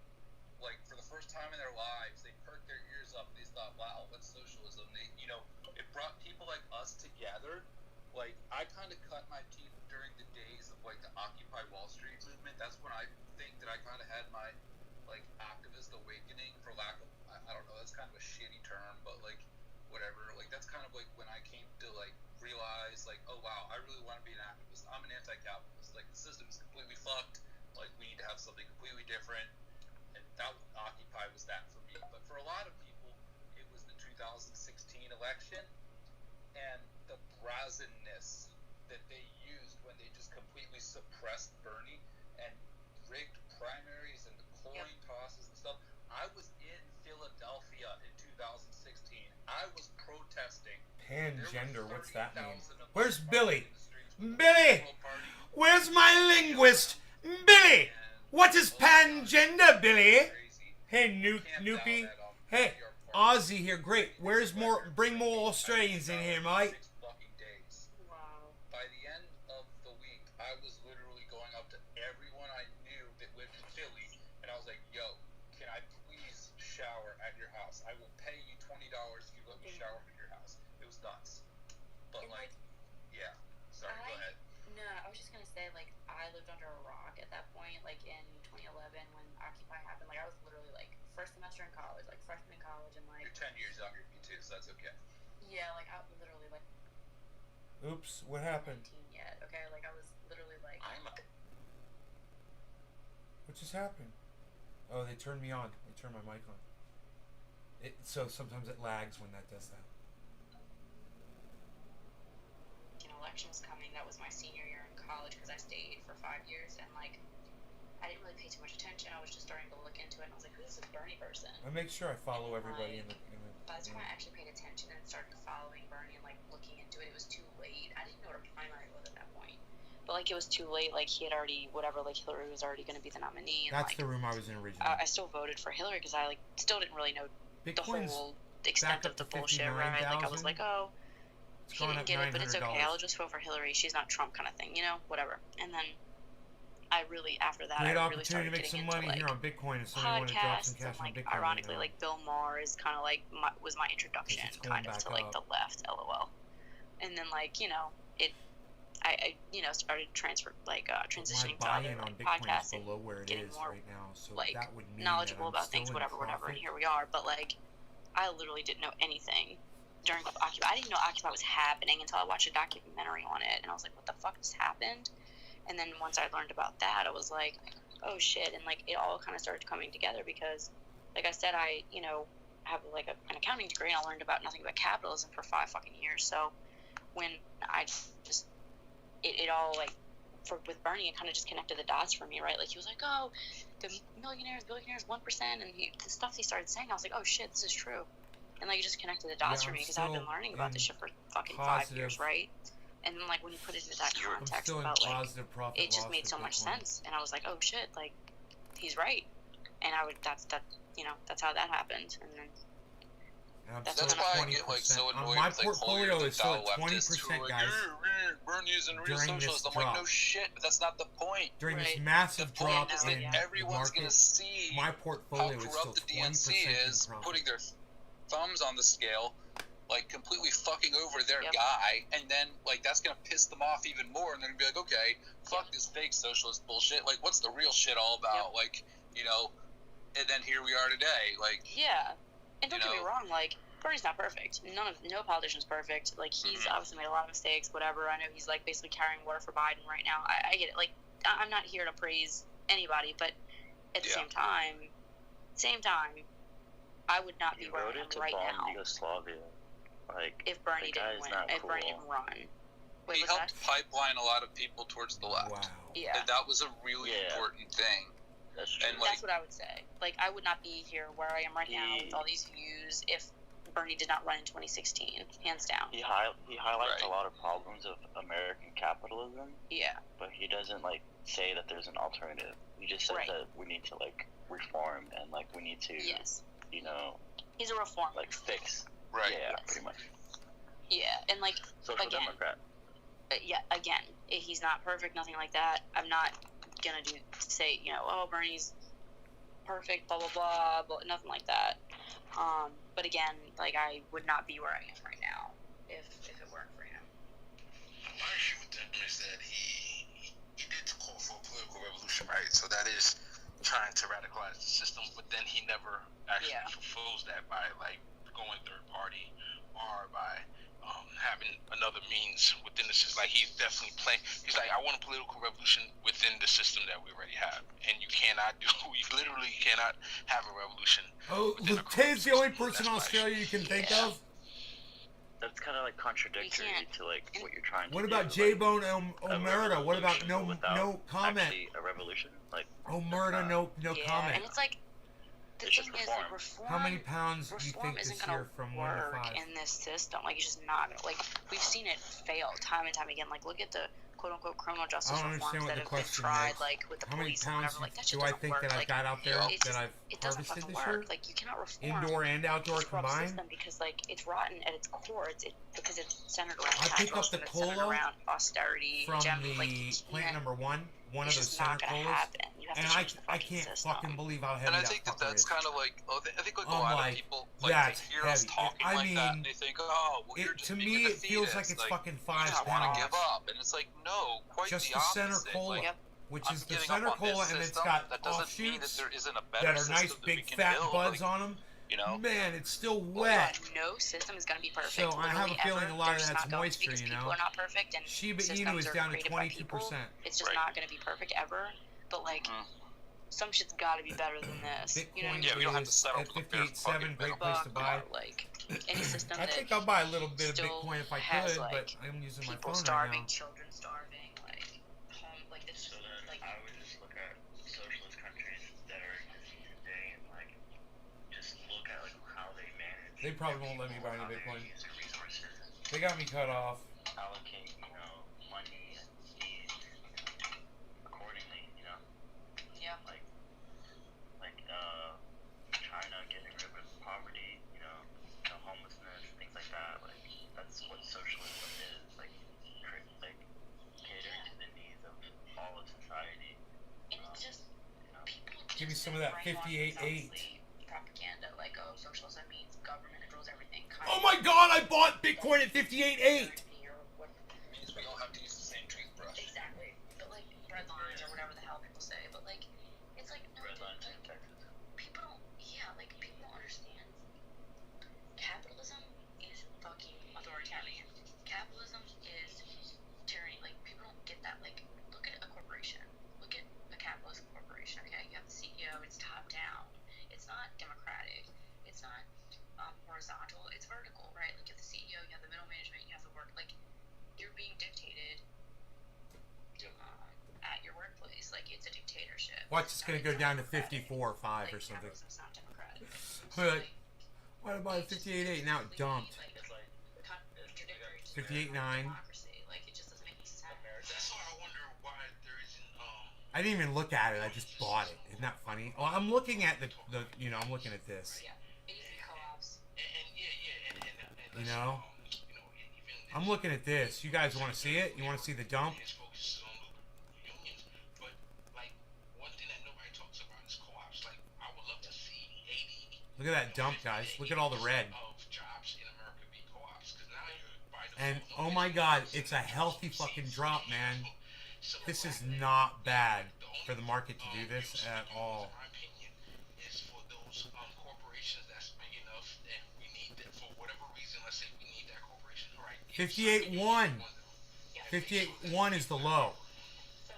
like for the first time in their lives, they perked their ears up. They thought, wow, what's socialism? They, you know, it brought people like us together. Like I kind of cut my teeth during the days of like the Occupy Wall Street movement. That's when I think that I kind of had my like activist awakening, for lack of, I don't know, that's kind of a shitty term, but like whatever, like that's kind of like when I came to like realize like, oh wow, I really want to be an activist. I'm an anti-capitalist. Like the system is completely fucked. Like we need to have something completely different. And that Occupy was that for me. But for a lot of people, it was the 2016 election and the brazenness that they used when they just completely suppressed Bernie and rigged primaries and the coin tosses and stuff. I was in Philadelphia in 2016. I was protesting. Pangender, what's that mean? Where's Billy? Billy! Where's my linguist? Billy! What is pangender, Billy? Hey, Noopy. Hey, Aussie here. Great. Where's more? Bring more Australians in here, mate. Wow. By the end of the week, I was literally going up to everyone I knew that lived in Philly, and I was like, yo, can I please shower at your house? I will pay you $20 if you let me shower at your house. It was nuts. But like, yeah. Sorry, go ahead. No, I was just gonna say, like, I lived under a rock at that point, like in 2011 when Occupy happened. Like, I was literally like first semester in college, like freshman in college, and like. You're 10 years younger than me too, so that's okay. Yeah, like I was literally like. Oops, what happened? 19 yet? Okay, like I was literally like. What just happened? Oh, they turned me on. They turned my mic on. So sometimes it lags when that does that. Election was coming. That was my senior year in college because I stayed for 5 years, and like I didn't really pay too much attention. I was just starting to look into it, and I was like, who's this Bernie person? I make sure I follow everybody like, in the by the time I actually paid attention and started following Bernie and like looking into it, it was too late. I didn't know what a primary was at that point. But, like, it was too late. Like, he had already, whatever, like, Hillary was already going to be the nominee. And, That's like, the room I was in originally. I still voted for Hillary because I, like, still didn't really know Bitcoin's the whole extent of the bullshit, right? Like, I was like, oh, he didn't get it, but it's okay. I'll just vote for Hillary. She's not Trump kind of thing, you know? Whatever. And then I really, after that, Great I really opportunity started to make some getting money into, here like, on Bitcoin if somebody wanted to drop some podcasts, cash and, on like, Bitcoin. ironically, like, Bill Maher is kind of, like, was my introduction, kind of, to, like, the left, LOL. And then, like, you know, I you know, started transitioning to other, like, podcasts and getting more, right now, so like, that would mean knowledgeable that I'm about things, still whatever, profit. and here we are. But, like, I literally didn't know anything during Occupy. I didn't know Occupy was happening until I watched a documentary on it, and I was like, what the fuck just happened? And then once I learned about that, I was like, oh shit, and, like, it all kind of started coming together because, like I said, I, you know, have, like, an accounting degree, and I learned about nothing but capitalism for 5 fucking years. So when I just it all, like, with Bernie, it kind of just connected the dots for me, right? Like, he was like, oh, the millionaires, billionaires, 1%, and the stuff he started saying, I was like, oh shit, this is true. And, like, it just connected the dots for me because I've been learning about this shit for fucking 5 years, right? And then, like, when you put it into that context about, like, it just made so much sense, and I was like, oh shit, like, he's right. And you know, that's how that happened. And then that's why I get, like, so annoyed my with, like, portfolio is still at 20%, guys. Bernie's and real socialist. I'm like, no shit, but that's not the point. During this massive drop in everyone's gonna see my portfolio how is corrupt the DNC is, putting their thumbs on the scale, like, completely fucking over their guy, and then, like, that's gonna piss them off even more, and they're gonna be like, okay, fuck this fake socialist bullshit. Like, what's the real shit all about? Like, you know, and then here we are today. Like, yeah. And don't get me wrong, like, Bernie's not perfect. No politician's perfect. Like, he's obviously made a lot of mistakes, whatever. I know he's, like, basically carrying water for Biden right now. I get it. Like, I'm not here to praise anybody, but at the same time, I would not be where I am right now. Yugoslavia. Like, if Bernie didn't win, if Bernie didn't run. Wait, he helped pipeline a lot of people towards the left. Wow. Yeah. And that was a really important thing. That's true. And, like, that's what I would say. Like, I would not be here where I am right now with all these views if Bernie did not run in 2016, hands down. He highlights a lot of problems of American capitalism. Yeah. But he doesn't, like, say that there's an alternative. He just says that we need to, like, reform and, like, we need to, you know... He's a reformer. Like, fix. Right. Yeah, pretty much. Yeah, and, like, Social Democrat. Again, he's not perfect, nothing like that. I'm not gonna say, you know, oh, Bernie's perfect, blah, blah, blah, nothing like that. But again, like, I would not be where I am right now if it weren't for him. My issue with him is that he did call for a political revolution, right? So that is trying to radicalize the system, but then he never actually fulfills that by, like, going third party or by having another means within the system. Like, he's definitely playing. He's like, I want a political revolution within the system that we already have, and you literally cannot have a revolution. Oh, Tay's the only person in Australia you can think of. That's kind of, like, contradictory to, like, what you're trying to do. What about J-Bone Omerta? What about no comment? Actually, a revolution, like, Omerta, no comment. And it's like, the thing is, like, reform. How many pounds do you think this year from 1 to 5? In this system, like, it's just not gonna, like, we've seen it fail time and time again. Like, look at the quote-unquote criminal justice reforms that have been tried, like, with the police and whatever. Like, that shit doesn't work. That I've got out there that I've harvested this year? Like, you cannot reform indoor and outdoor combined. Because, like, it's rotten at its core. Because it's centered around I pick up the cola around austerity from the plant number one of those center colas, and I can't fucking believe how heavy and I think that that's kind of like, I think, like, a lot of people, like, that's they hear heavy. us talking like that, and they think, oh, well, you're just to being me, a it feels like it's like, fucking 5 pounds. I want to give up, and it's like, no, quite just the opposite. opposite. Center cola, like, which is the center cola, and it's got offshoots that are nice big fat buds on them. You know, man, it's still wet. No system is going to be perfect. So I have a feeling a lot of that's moisture, you know. People are not perfect, and Shiba Inu is down to 22%. It's just not going to be perfect ever. But, like, some shit's got to be better than this. Bitcoin, you know what I mean? Yeah, we don't have to settle at 58.7, great place to buy. Like, any system I think I'll buy a little bit of Bitcoin if I could, like, but I'm using my phone starving, right now. children starving, like, home, like, this. So then, like, I would just look at socialist countries that are existing today and, like, just look at, like, how they manage. They probably won't let me buy any Bitcoin. Use their resources. They got me cut off. Allocate, you know, money and these Yeah. Like China getting rid of poverty, no homelessness, things like that. Like that's what socialism is. Like catering to the needs of all of society. And it's just people. Give me some of that 58.8. Propaganda, like socialism means government controls everything. Oh my God! I bought Bitcoin at 58.8. Means we all have to use the same toothbrush. Exactly, but like bread lines or whatever the hell people say, but like it's like no. Red lines in Texas. People don't. Yeah, like people don't understand. Capitalism is fucking authoritarian. Capitalism is tyranny. Like people don't get that. Like look at a corporation. Look at a capitalist corporation. Okay, you have the CEO. It's top down. It's not democratic. It's not horizontal. It's vertical, right? Like you have the CEO. You have the middle management. You have the work. Like you're being dictated at your workplace. Like it's a dictatorship. Watch, it's gonna go down to 54.5 or something. Capitalism's not democratic. But what about 58.8? Now it dumped. 58.9. Like it just doesn't make any sense. That's why I wonder why there isn't I didn't even look at it. I just bought it. Isn't that funny? Oh, I'm looking at the I'm looking at this. Yeah, it needs to be co-ops. You know? I'm looking at this. You guys want to see it? You want to see the dump? But like one thing that nobody talks about is co-ops. Like I would love to see 80. Look at that dump, guys. Look at all the red. Of jobs in America be co-ops, because now you're by the And oh my God, it's a healthy fucking drop, man. This is not bad for the market to do this at all. my opinion, is for those corporations that's big enough and we need that for whatever reason. Let's say we need that corporation, all right? 58.1. 58.1 is the low.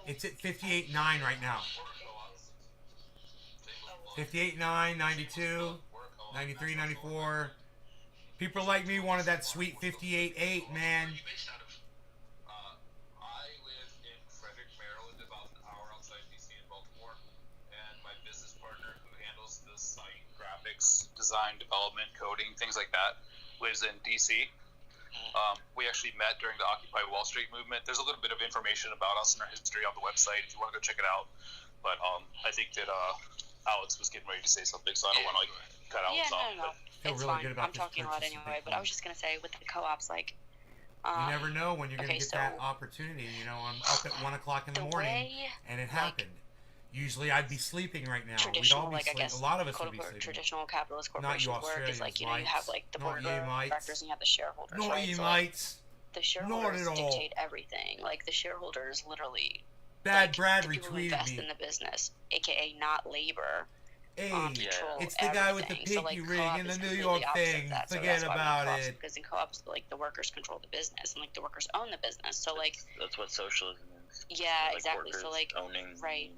It's at 58.9 right now. 58.9, 92, 93, 94. People like me wanted that sweet 58.8, man. I live in Frederick, Maryland, about an hour outside DC in Baltimore, and my business partner, who handles the site, graphics, design, development, coding, things like that, lives in DC. We actually met during the Occupy Wall Street movement. There's a little bit of information about us and our history on the website if you want to go check it out. But I think that Alex was getting ready to say something, so I don't want to cut Alex off. No. Feel It's really fine. good about I'm talking a lot anyway, but I was just gonna say with the co-ops, like. You never know when you're going to okay, get that opportunity. I'm up at 1 o'clock in the morning, and it happened. Usually I'd be sleeping right now. We'd all be sleeping. A lot of us would be sleeping. Traditional capitalist corporations work is like, you have like the board of directors and you have the shareholders, Not right? you So, mates. the shareholders dictate everything. Like the shareholders literally. Bad Brad the people who retweeted invest me. in the business, aka not labor. Hey, control it's the guy with the everything. pinky So, like, ring co-op and is the New completely York opposite thing. of that. So Forget that's why we about co-ops, it. Because in co-ops, like the workers control the business and like the workers own the business. So like That's what socialism is. yeah, like exactly. So like owning right.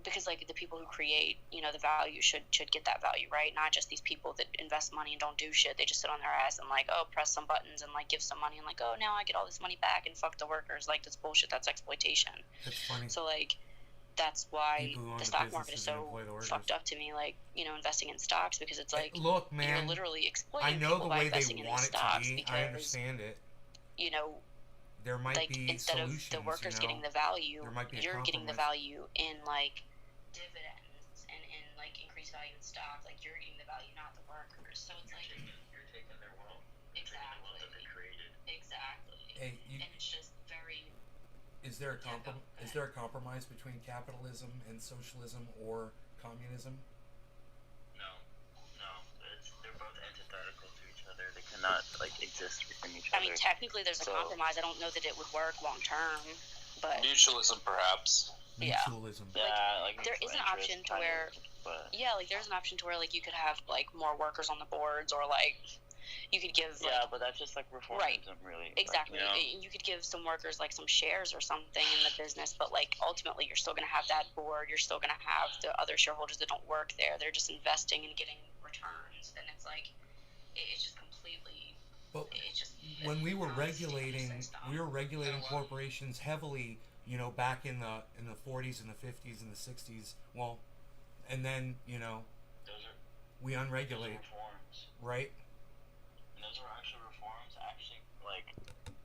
Because like the people who create, the value should get that value, right? Not just these people that invest money and don't do shit. They just sit on their ass and like, oh, press some buttons and like give some money and like, oh, now I get all this money back and fuck the workers. Like that's bullshit. That's exploitation. That's funny. So like that's why the stock market is so businesses fucked up to me. Like investing in stocks because it's like look, man, you're literally exploiting I know people the by way they investing in want these it to stocks be. because I understand it. There might like be instead solutions, of the workers getting the value, there might be a you're getting the compromise. value in like dividends and in like increased value in stock. Like you're getting the value, not the workers. So it's like you're taking their wealth. Exactly. The wealth that they created. Exactly. Hey, and it's just very. Is there a compromise between capitalism and socialism or communism? No. They're both antithetical to each other. They cannot exist within each I other. mean, technically, there's a compromise. I don't know that it would work long term, but mutualism, perhaps. Yeah. Mutualism. Like there is an option to where, there's an option to where like you could have like more workers on the boards, or like you could give but that's just like reformism, really. Exactly. Like, you could give some workers like some shares or something in the business, but like ultimately you're still going to have that board. You're still going to have the other shareholders that don't work there. They're just investing and getting returns, and it's like it's just completely. But when we were regulating corporations heavily, back in the 40s and the 50s and the 60s. Well, and then we unregulate, right? And those were actually reforms,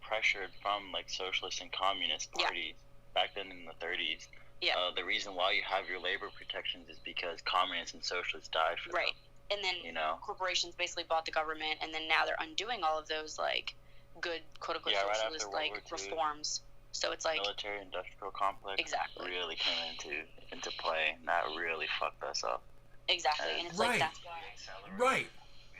pressured from socialist and communist parties back then in the 30s. the reason why you have your labor protections is because communists and socialists died for them. And then corporations basically bought the government, and then now they're undoing all of those like good quote unquote socialist like reforms. So it's like military-industrial complex really came into play, and that really fucked us up. Exactly, and it's like that's why. We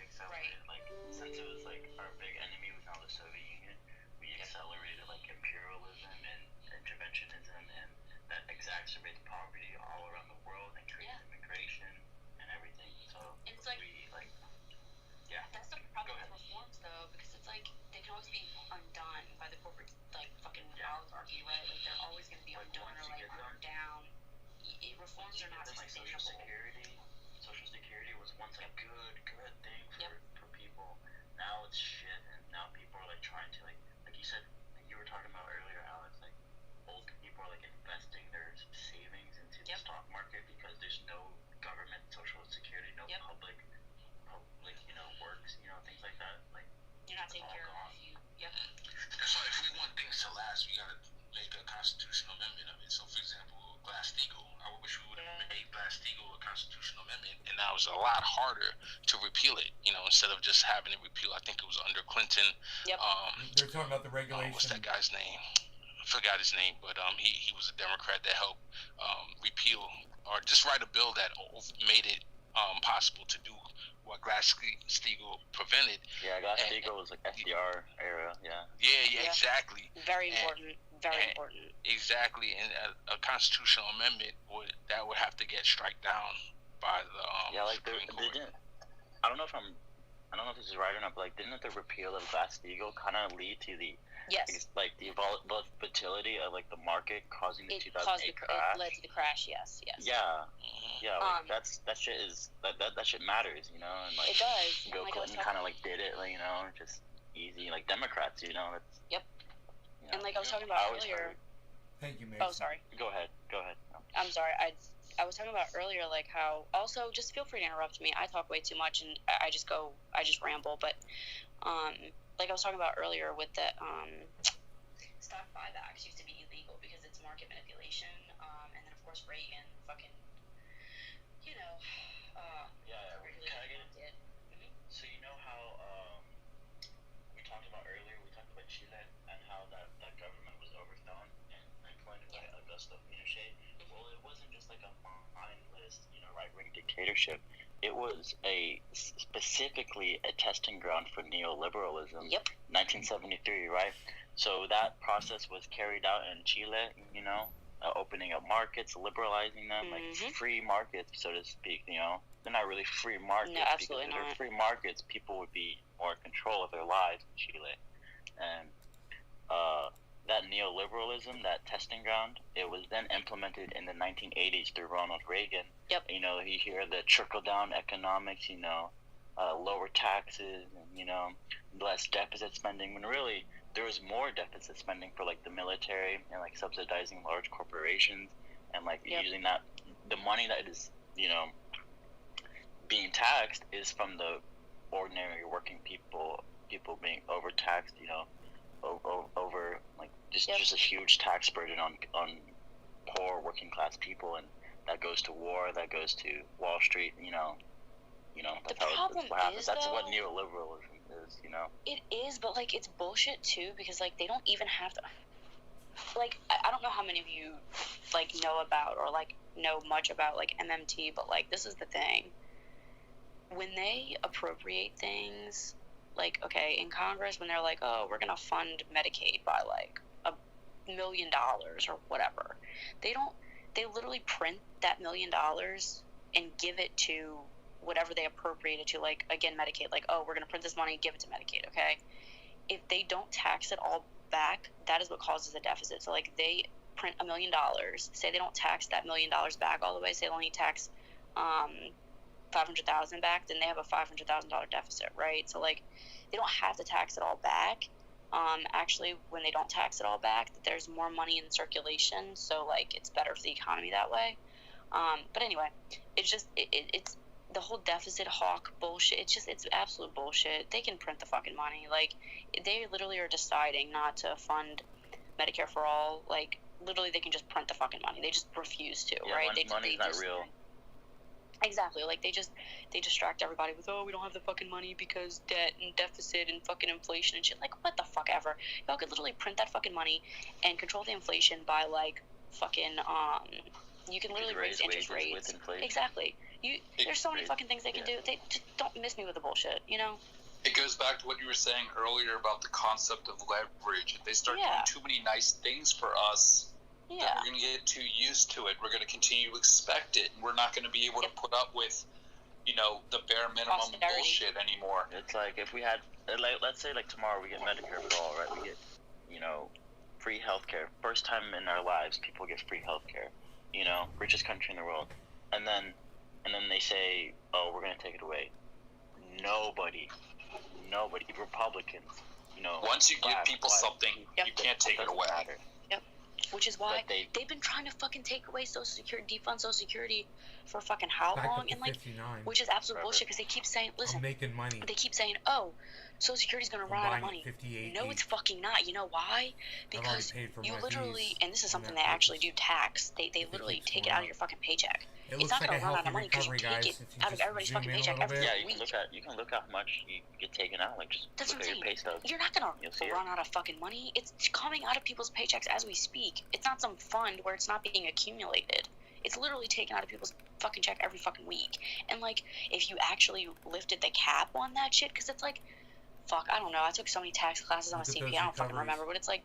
accelerated, like, since it was like our big enemy was now the Soviet Union, we accelerated like imperialism and interventionism, and that exacerbated poverty all around the world and created immigration and everything. So it's like that's the problem with reforms though, because it's like they can always be undone by the corporate like fucking oligarchy, right? Like they're always going to be undone or like burned down. Reforms are not sustainable. Social security was once a good thing for people. Now it's shit, and now people are like trying to like you said, like you were talking about earlier, Alex. Like old people are like investing their savings into the stock market because there's no government social security, no public works, things like that. Like you're not taking care of you. That's why if we want things to last, we gotta make a constitutional amendment of it. So, for example, Glass-Steagall, I wish we would have made Glass-Steagall a constitutional amendment, and that was a lot harder to repeal it. Instead of just having it repeal, I think it was under Clinton. They're talking about the regulation. What's that guy's name? I forgot his name, but he was a Democrat that helped repeal or just write a bill that made it possible to do what Glass-Steagall prevented. Yeah, Glass-Steagall was like FDR era. Yeah, exactly. Very important. Very important. Exactly, and a constitutional amendment would have to get struck down by the Supreme Court. I don't know if this is right or not, but like, didn't the repeal of Glass-Steagall kind of lead to the the volatility of like the market causing the 2008 crash? It led to the crash. Yes. Yeah. Like that shit is that shit matters, and like it does. Bill Clinton kind of like did it, like just easy, like Democrats, that's. And like I was talking about earlier. Thank you, Mason. Oh, sorry. Go ahead. No. I'm sorry. I was talking about earlier, like how. Also, just feel free to interrupt me. I talk way too much, and I just ramble. But, like I was talking about earlier with the stock buybacks used to be illegal because it's market manipulation. And then of course Reagan, fucking, Can I get it? So how we talked about earlier, we talked about Chile and how that government was overthrown and appointed by Augusto Pinochet. Well, it wasn't just like a mindless, right-wing dictatorship. It was specifically a testing ground for neoliberalism. 1973, right? So that process was carried out in Chile, opening up markets, liberalizing them, like free markets, so to speak, They're not really free markets. No, absolutely because if not. they're free markets, people would be more in control of their lives in Chile. And that neoliberalism, that testing ground, it was then implemented in the 1980s through Ronald Reagan. You hear the trickle-down economics, lower taxes, and, less deficit spending, when really there was more deficit spending for, like, the military and, like, subsidizing large corporations and, like, using that, the money that is, being taxed is from the ordinary working people being overtaxed, over like just a huge tax burden on poor working class people, and that goes to war, that goes to Wall Street, that's what happens. That's what neoliberalism is, It is, but like it's bullshit too, because like they don't even have to. Like I don't know how many of you like know about or like know much about like MMT, but like this is the thing. When they appropriate things, like, okay, in Congress, when they're like, oh, we're going to fund Medicaid by, like, $1 million or whatever, they literally print that $1 million and give it to whatever they appropriate it to, like, again, Medicaid, like, oh, we're going to print this money and give it to Medicaid, okay? If they don't tax it all back, that is what causes the deficit. So, like, they print $1 million, say they don't tax that $1 million back all the way, say they only tax, $500,000 back, then they have a $500,000 deficit, right? So like they don't have to tax it all back. Actually, when they don't tax it all back, there's more money in circulation, so like it's better for the economy that way. But anyway, it's just it's the whole deficit hawk bullshit. It's absolute bullshit. They can print the fucking money. Like they literally are deciding not to fund Medicare for all. Like literally they can just print the fucking money. They just refuse to, yeah, right? Money's not real. Exactly. Like, they distract everybody with, oh, we don't have the fucking money because debt and deficit and fucking inflation and shit. Like, what the fuck ever. Y'all could literally print that fucking money and control the inflation by, like, fucking, you can literally raise interest rates. With inflation. Exactly. There's so many fucking things they can do. They just don't miss me with the bullshit, you know? It goes back to what you were saying earlier about the concept of leverage. If they start doing too many nice things for us, then we're going to get too used to it. We're going to continue to expect it. And we're not going to be able to put up with, you know, the bare minimum bullshit anymore. It's like if we had, like, let's say, like, tomorrow we get Medicare for all, right? We get, you know, free healthcare. First time in our lives, people get free healthcare. You know, richest country in the world. And then they say, oh, we're going to take it away. Nobody, Republicans, you know. Once you give people something, you can't take it away. Yep. Which is why they've been trying to fucking take away Social Security, defund Social Security for fucking how long? And, like, which is absolute bullshit, because they keep saying, listen, I'm making money. They keep saying, oh, Social Security's gonna run out of money. No, it's fucking not. You know why? Because you literally, and this is something they actually do tax. They literally take it out of your fucking paycheck. It's not gonna run out of money because you take it out of everybody's fucking paycheck every week. Yeah, you can look at how much you get taken out. Like, just look at your pay stubs. You're not gonna run out of fucking money. It's coming out of people's paychecks as we speak. It's not some fund where it's not being accumulated. It's literally taken out of people's fucking check every fucking week. And, like, if you actually lifted the cap on that shit, because it's like, fuck, I don't know. I took so many tax classes on a CPA. I don't fucking remember, but it's like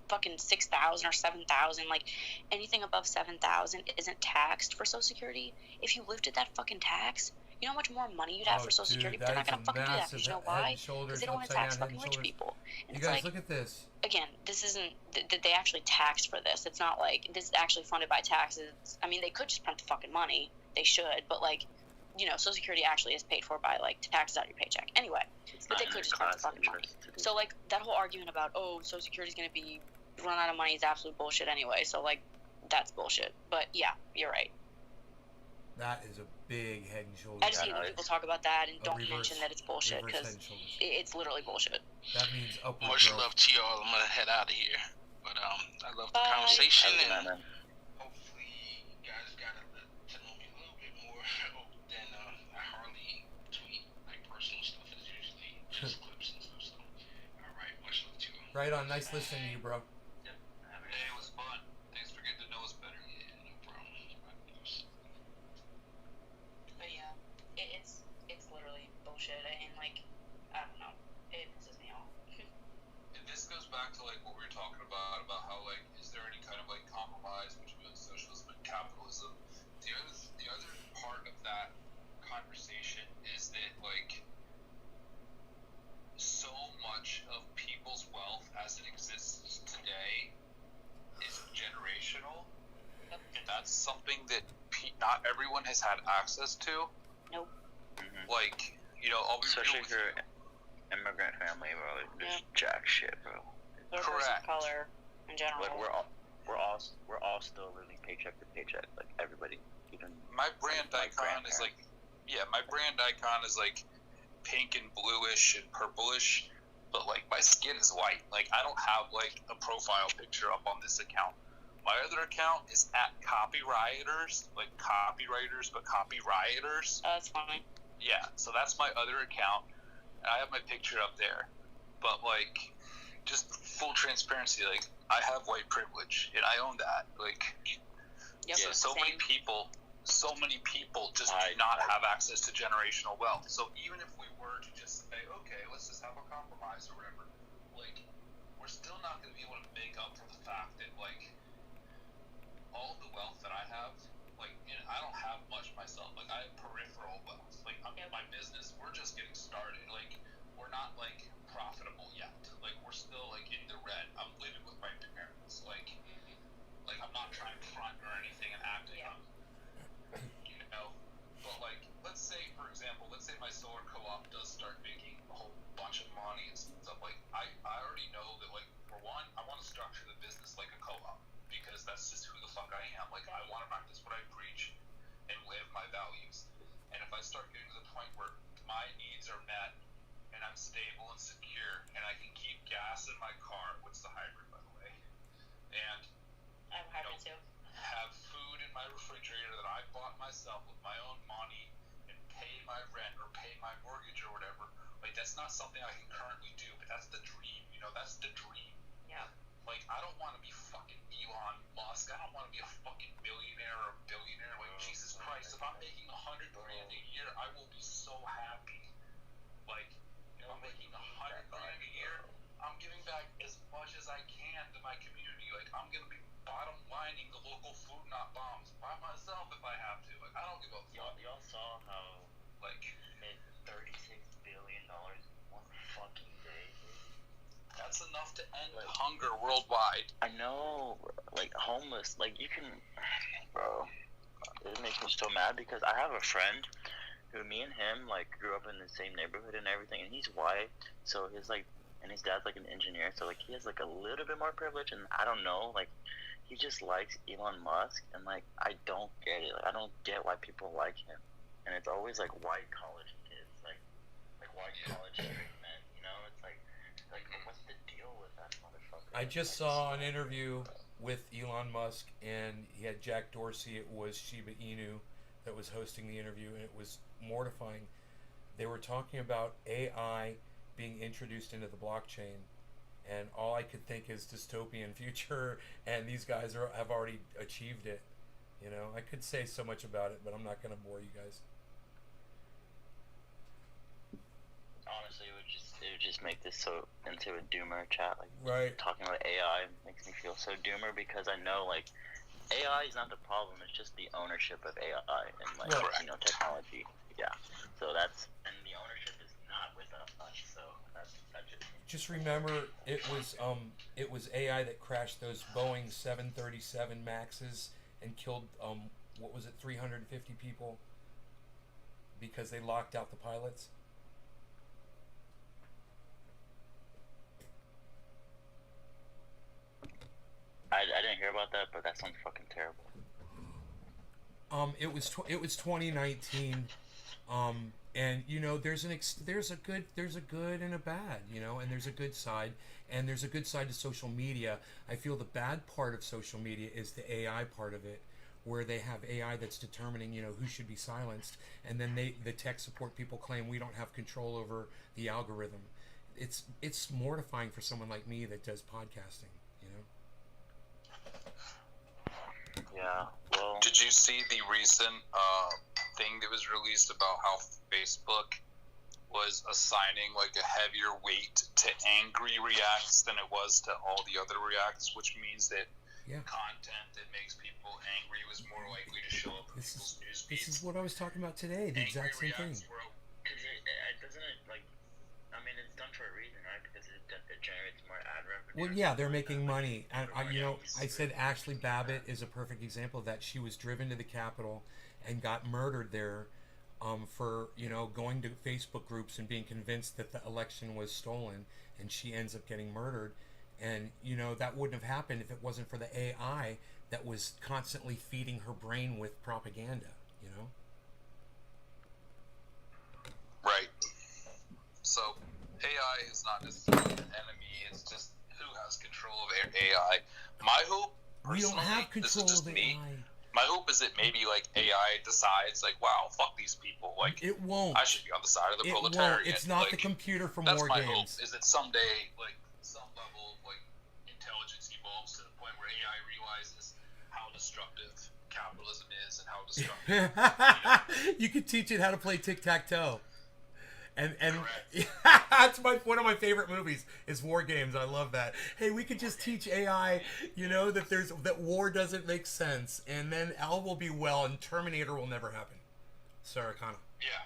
fucking 6,000 or 7,000. Like, anything above 7,000 isn't taxed for Social Security. If you lifted that fucking tax, you know how much more money you'd have for Social Security? But they're not gonna fucking do that, because you know why? Because they don't want to tax fucking rich people. And you guys, like, look at this. Again, this isn't they actually tax for this. It's not like this is actually funded by taxes. I mean, they could just print the fucking money. They should, but, like, you know, Social Security actually is paid for by, like, taxes out of your paycheck. Anyway, but they could just print the fucking money. So, like, that whole argument about, oh, Social Security's gonna be run out of money is absolute bullshit anyway. So, like, that's bullshit. But yeah, you're right. That is a big head and shoulders. I just hate when people talk about that and don't mention that it's bullshit, because it's literally bullshit. That means upward Much growth. love to y'all. I'm gonna head out of here, but I love the conversation, and hopefully you guys got to know me a little bit more than I hardly tweet like personal stuff. It's usually just clips and stuff. So, all right, much love to you. Right on. Nice listening to you, bro. It was fun. Thanks for getting to know us better. Yeah, no problem. But yeah, it's literally bullshit, and, like, I don't know, it pisses me off. And this goes back to, like, what we were talking about how, like, is there any kind of, like, compromise between socialism and capitalism? The other part of that conversation is that, like, so much of people's wealth as it exists today is generational, and that's something that not everyone has had access to. Nope. Mm-hmm. Like, you know, especially if you're an immigrant family, bro. There's jack shit, bro. Correct. Color in general. Like, we're all still living paycheck to paycheck. Like, everybody, even my brand icon is like, my brand icon is like pink and bluish and purplish, but, like, my skin is white. Like, I don't have, like, a profile picture up on this account. My other account is at copywriters, like copywriters, but copywriters. Oh, that's funny. Yeah, so that's my other account. I have my picture up there, but, like, just full transparency, like, I have white privilege, and I own that. Like, so many people just do not have access to generational wealth. So even if we were to just say, okay, let's just have a compromise or whatever, like, we're still not going to be able to make up for the fact that, like, all of the wealth that I have, like, I don't have much myself. Like, I have peripheral wealth. Like, my business, we're just getting started. Like, we're not, like, profitable yet. Like, we're still, like, in the red. I'm living with my parents. Like, I'm not trying to front or anything and act like I'm, you know. But, like, let's say, for example, my solar co-op does start making a whole bunch of money and stuff. Like, I already know that, like, for one, I want to structure the business like a co-op, because that's just who the fuck I am. Like, I want to practice what I preach and live my values. And if I start getting to the point where my needs are met and I'm stable and secure and I can keep gas in my car, which is a hybrid, by the way, and it's not something I can currently do, but that's the dream. You know, that's the dream. Yeah. Like, I don't want to be fucking Elon Musk. I don't want to be a fucking millionaire or billionaire. Like, Jesus Christ, if I'm making $100,000 a year, I will be so happy. Like, if I'm making $100,000 a year, I'm giving back as much as I can to my community. Like, I'm gonna be bottom lining the local food not bombs by myself if I have to. Like, I don't give a fuck. Y'all saw how like made $36 billion one fucking day. That's enough to end hunger worldwide. I know, like homeless. Like you can, bro. It makes me so mad because I have a friend who me and him like grew up in the same neighborhood and everything, and he's white, so his like. And his dad's like an engineer, so like he has like a little bit more privilege, and I don't know, like he just likes Elon Musk, and like I don't get it. Like, I don't get why people like him, and it's always like white college kids, like white college straight men, you know? It's like what's the deal with that motherfucker? I just saw an interview with Elon Musk, and he had Jack Dorsey. It was Shiba Inu that was hosting the interview, and it was mortifying. They were talking about AI being introduced into the blockchain, and all I could think is dystopian future, and these guys have already achieved it. You know, I could say so much about it, but I'm not going to bore you guys. Honestly, it would just make this so into a doomer chat. Like right. Talking about AI makes me feel so doomer because I know like AI is not the problem. It's just the ownership of AI and like you know technology. Yeah. So that's and the ownership is not with us. So that's just remember it was AI that crashed those Boeing 737 Maxes and killed 350 people because they locked out the pilots. I didn't hear about that, but that sounds fucking terrible. It was 2019. And you know, there's a good and a bad, you know, and there's a good side, and there's a good side to social media. I feel the bad part of social media is the AI part of it, where they have AI that's determining, you know, who should be silenced, and then the tech support people claim we don't have control over the algorithm. It's mortifying for someone like me that does podcasting, you know. Yeah. Well, did you see the recent thing that was released about how Facebook was assigning like a heavier weight to angry reacts than it was to all the other reacts, which means that content that makes people angry was more likely to show up in people's news feeds. This is what I was talking about today. The exact same thing. Because it doesn't like. I mean, it's done for a reason, right? Because it generates more ad revenue. Well, yeah, they're making money. And you know, I said Ashley Babbitt is a perfect example of that. She was driven to the Capitol and got murdered there for, you know, going to Facebook groups and being convinced that the election was stolen, and she ends up getting murdered. And, you know, that wouldn't have happened if it wasn't for the AI that was constantly feeding her brain with propaganda, you know? Right. So, AI is not necessarily an enemy, it's just who has control of AI. My hope, we don't have control of the AI. My hope is that maybe like AI decides like, wow, fuck these people. Like it won't. I should be on the side of the proletariat. It's not like, the computer from that's War my Games. hope is that someday like some level of like intelligence evolves to the point where AI realizes how destructive capitalism is and how destructive. You could teach it how to play tic-tac-toe. And that's one of my favorite movies is War Games. I love that. Hey, we could just teach AI, you know, that war doesn't make sense, and then all will be well, and Terminator will never happen. Sarah Connor. Yeah.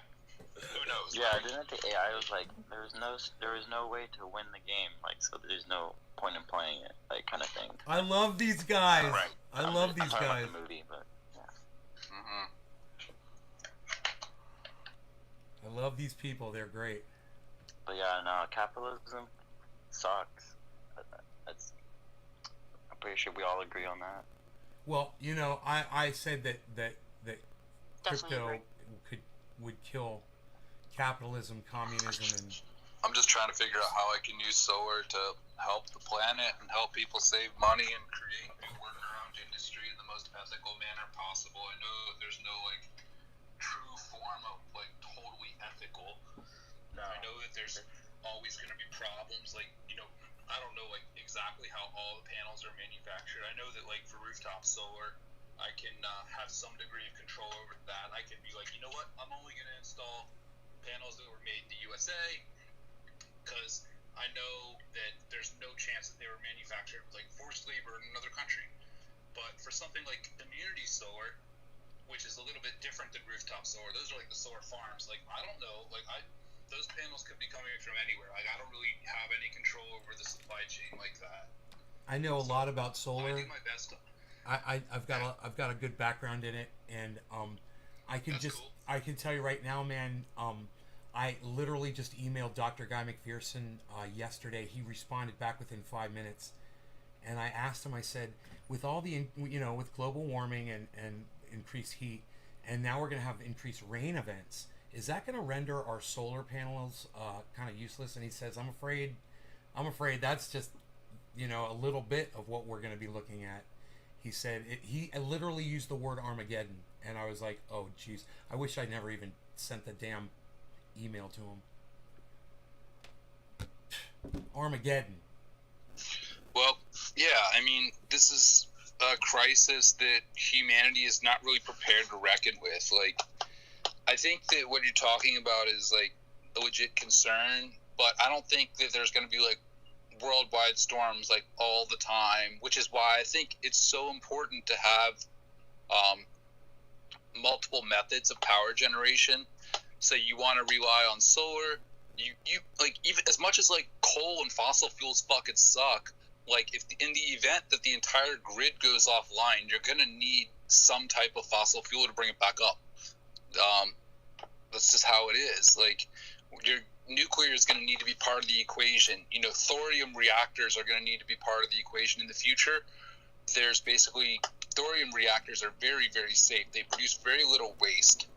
Who knows? Yeah, didn't the AI was like there was no way to win the game, like so there's no point in playing it, like kind of thing. I love these guys. Right. I love these guys. About the movie, but yeah. Mm-hmm. I love these people. They're great. But yeah, no, capitalism sucks. I'm pretty sure we all agree on that. Well, you know, I said that crypto would kill capitalism, communism, and I'm just trying to figure out how I can use solar to help the planet and help people save money and create a workaround industry in the most ethical manner possible. I know that there's no like true form of like totally ethical I know that there's always going to be problems. Like, you know, I don't know like exactly how all the panels are manufactured. I know that like for rooftop solar, I can have some degree of control over that. I can be like, you know what, I'm only going to install panels that were made in the USA because I know that there's no chance that they were manufactured with like forced labor in another country. But for something like community solar, which is a little bit different than rooftop solar, those are like the solar farms. Like, I don't know, like those panels could be coming from anywhere. Like, I don't really have any control over the supply chain like that. I know a lot about solar. I do my best. I've got a good background in it, and I can I can tell you right now, man. I literally just emailed Dr. Guy McPherson yesterday. He responded back within 5 minutes, and I asked him. I said, with all the with global warming and increased heat, and now we're going to have increased rain events, is that going to render our solar panels kind of useless? And he says, I'm afraid that's just a little bit of what we're going to be looking at. He said he literally used the word Armageddon, and I was like, oh geez, I wish I never even sent the damn email to him. Armageddon. Well, yeah, I mean, this is a crisis that humanity is not really prepared to reckon with. Like, I think that what you're talking about is like a legit concern, but I don't think that there's going to be like worldwide storms like all the time, which is why I think it's so important to have multiple methods of power generation. So you want to rely on solar, you like, even as much as like coal and fossil fuels fucking suck, like if in the event that the entire grid goes offline, you're gonna need some type of fossil fuel to bring it back up. That's just how it is. Like, your nuclear is going to need to be part of the equation. Thorium reactors are going to need to be part of the equation in the future. There's basically, thorium reactors are very, very safe. They produce very little waste.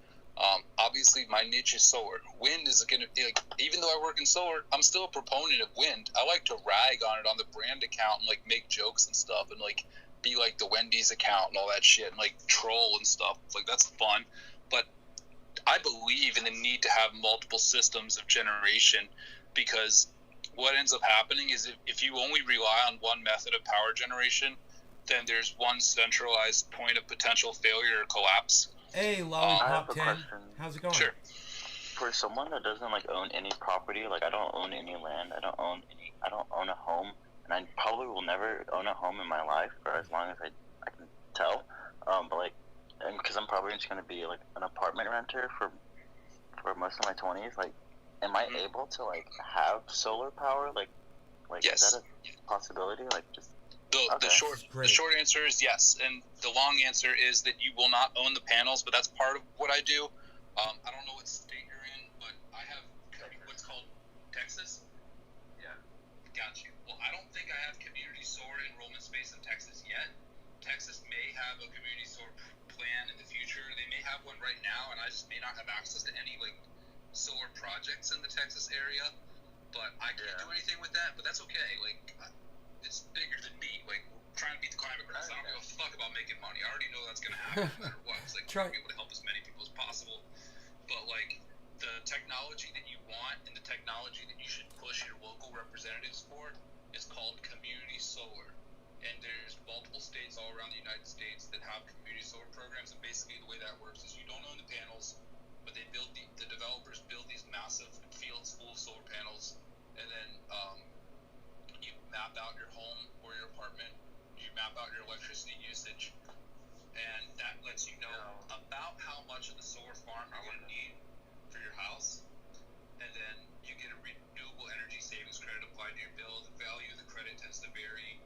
Obviously, my niche is solar. Wind is going to be, like, even though I work in solar, I'm still a proponent of wind. I like to rag on it on the brand account and, like, make jokes and stuff and, like, be like the Wendy's account and all that shit and, like, troll and stuff. Like, that's fun. But I believe in the need to have multiple systems of generation, because what ends up happening is if you only rely on one method of power generation, then there's one centralized point of potential failure or collapse. Hey, Lollipop 10. How's it going? Sure. For someone that doesn't like own any property, like I don't own any land, I don't own a home, and I probably will never own a home in my life for as long as I can tell. But like, and because I'm probably just going to be like an apartment renter for most of my 20s, like, am I able to like have solar power? Like yes. Is that a possibility? Like, just the short answer is yes, and the long answer is that you will not own the panels, but that's part of what I do. I don't know what state you're in, but I have what's called Texas. Yeah, got you. Well, I don't think I have community solar enrollment space in Texas yet. Texas may have a community solar plan in the future. They may have one right now, and I just may not have access to any like solar projects in the Texas area. But I can't do anything with that. But that's okay. Like, it's bigger than me. Like, we're trying to beat the climate crisis. I don't give a fuck about making money. I already know that's gonna happen no matter what. It's like trying to be able to help as many people as possible. But like, the technology that you want and the technology that you should push your local representatives for is called community solar. And there's multiple states all around the United States that have community solar programs. And basically the way that works is you don't own the panels, but they build the developers build these massive fields full of solar panels, and then you map out your home or your apartment, you map out your electricity usage, and that lets you know about how much of the solar farm you're going to need for your house. And then you get a renewable energy savings credit applied to your bill. The value of the credit tends to vary.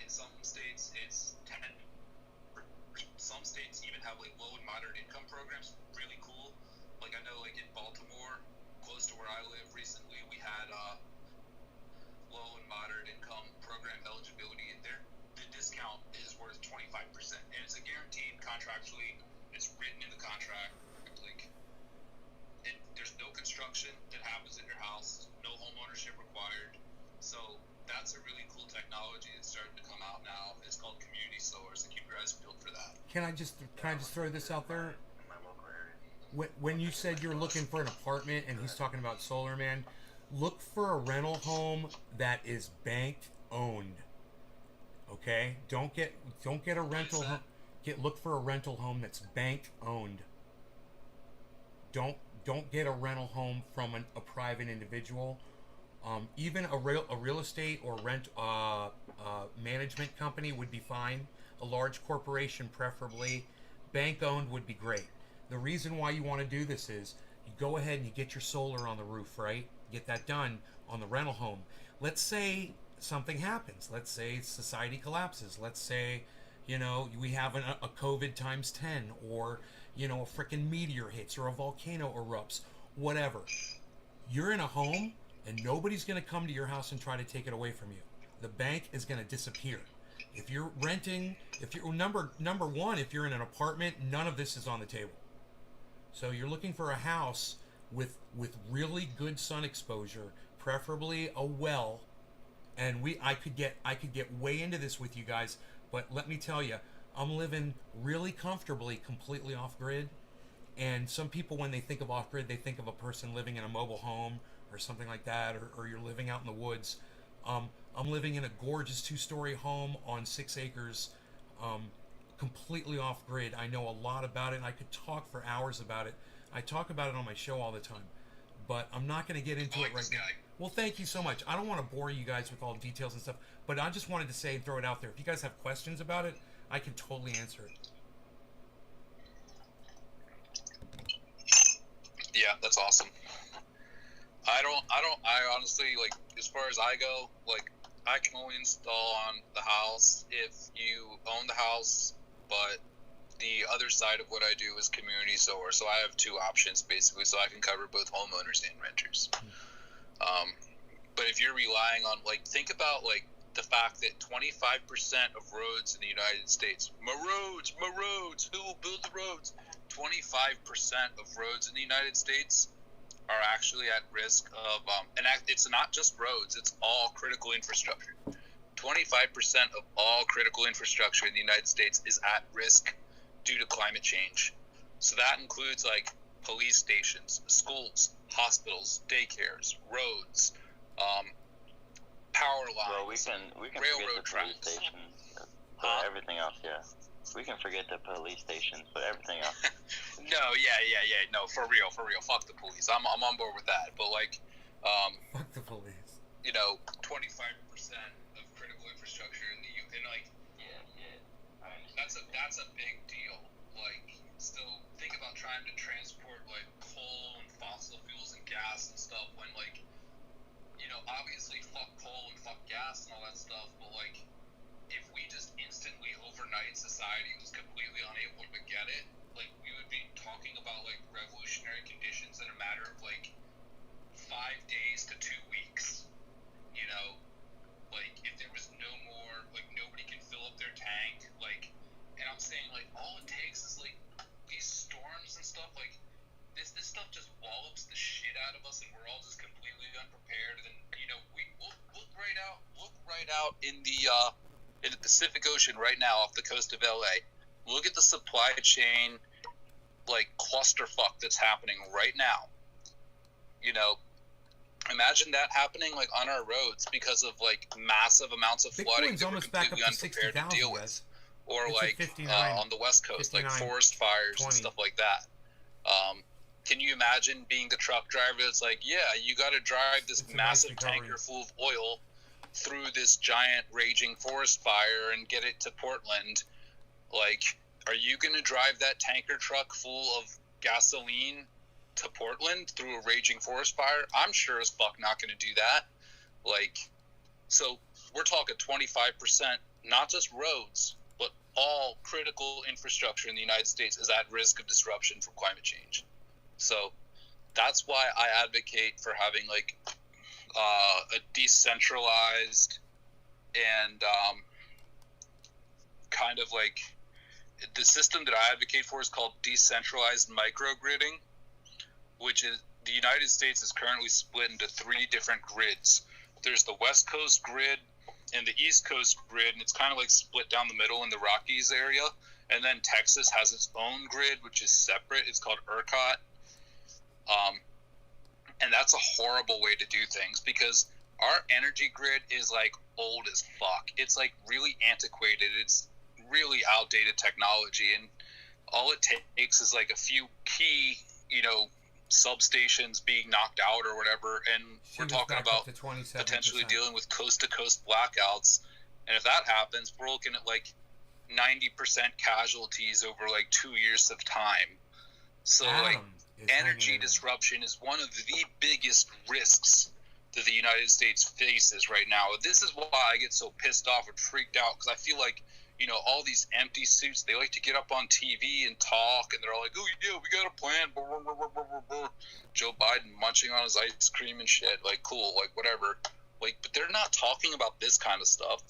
In some states, it's 10. Some states even have like low and moderate income programs. Really cool. Like, I know, like in Baltimore, close to where I live, recently we had low and moderate income program eligibility, and the discount is worth 25%, and it's a guaranteed contractually. It's written in the contract. Like, there's no construction that happens in your house, no home ownership required. So that's a really cool technology that's starting to come out now. It's called community solar, so keep your eyes peeled for that. Can I just throw this out there? In my local area. when you said you're looking for an apartment and he's talking about solar, man, look for a rental home that is bank owned. Okay? Don't get a rental home. Look for a rental home that's bank owned. Don't get a rental home from a private individual. Even a real estate or rent management company would be fine. A large corporation, preferably. Bank owned would be great. The reason why you want to do this is you go ahead and you get your solar on the roof, right? Get that done on the rental home. Let's say something happens. Let's say society collapses. Let's say, we have a COVID times 10, or, a freaking meteor hits, or a volcano erupts, whatever. You're in a home, and nobody's going to come to your house and try to take it away from you. The bank is going to disappear. If you're renting, number one, if you're in an apartment, none of this is on the table. So you're looking for a house with really good sun exposure, preferably a well. And I could get way into this with you guys, but let me tell you, I'm living really comfortably, completely off grid. And some people, when they think of off grid, they think of a person living in a mobile home or something like that, or you're living out in the woods. I'm living in a gorgeous 2-story home on 6 acres, completely off grid. I know a lot about it, and I could talk for hours about it. I talk about it on my show all the time, but I'm not going to get into it right now. Well, thank you so much. I don't want to bore you guys with all the details and stuff, but I just wanted to say and throw it out there. If you guys have questions about it, I can totally answer it. Yeah, that's awesome. I honestly, like, as far as I go, like, I can only install on the house if you own the house, but the other side of what I do is community solar, so I have 2 options, basically, so I can cover both homeowners and renters. But if you're relying on, like, think about, like, the fact that 25% of roads in the United States, my roads, who will build the roads? 25% of roads in the United States are actually at risk of, and it's not just roads, it's all critical infrastructure. 25% of all critical infrastructure in the United States is at risk due to climate change. So that includes, like, police stations, schools, hospitals, daycares, roads, power lines, well, we can railroad forget the tracks. police stations, but everything else, yeah. We can forget the police stations, but everything else. No, no, for real. Fuck the police. I'm on board with that. But, like, fuck the police. 25% of critical infrastructure in the and, like, that's a big deal. Like, still think about trying to transport, like, coal and fossil fuels and gas and stuff when, like, obviously fuck coal and fuck gas and all that stuff, but, like, if we just instantly overnight society was completely unable to get it, like, we would be talking about, like, revolutionary conditions in a matter of, like, 5 days to 2 weeks. Like, if there was no more, like, nobody can fill up their tank, like, and I'm saying, like, all it takes is, like, these storms and stuff, like, this stuff just wallops the shit out of us, and we're all just completely unprepared, and we look right out in the Pacific Ocean right now off the coast of LA. Look at the supply chain, like, clusterfuck that's happening right now. Imagine that happening, like, on our roads because of, like, massive amounts of flooding that we're completely unprepared to deal with. Or, like, on the West Coast, like forest fires 20. And stuff like that. Can you imagine being the truck driver that's like, yeah, you got to drive this massive tanker full of oil through this giant raging forest fire and get it to Portland? Like, are you going to drive that tanker truck full of gasoline to Portland through a raging forest fire? I'm sure as fuck not going to do that. Like, so we're talking 25%, not just roads, but all critical infrastructure in the United States is at risk of disruption from climate change. So that's why I advocate for having, like, a decentralized and kind of, like, the system that I advocate for is called decentralized microgridding, which is the United States is currently split into 3 different grids. There's the West Coast grid, and the East Coast grid, and it's kind of like split down the middle in the Rockies area. And then Texas has its own grid, which is separate. It's called ERCOT. And that's a horrible way to do things because our energy grid is like old as fuck. It's like really antiquated. It's really outdated technology, and all it takes is like a few key, substations being knocked out or whatever, and we're talking about potentially dealing with coast-to-coast blackouts. And if that happens, we're looking at like 90% casualties over like 2 years of time. So energy disruption is one of the biggest risks that the United States faces right now. This is why I get so pissed off and freaked out, because I feel like, all these empty suits, they like to get up on TV and talk, and they're all like, oh, yeah, we got a plan. Joe Biden munching on his ice cream and shit. Like, cool, like, whatever. Like, but they're not talking about this kind of stuff.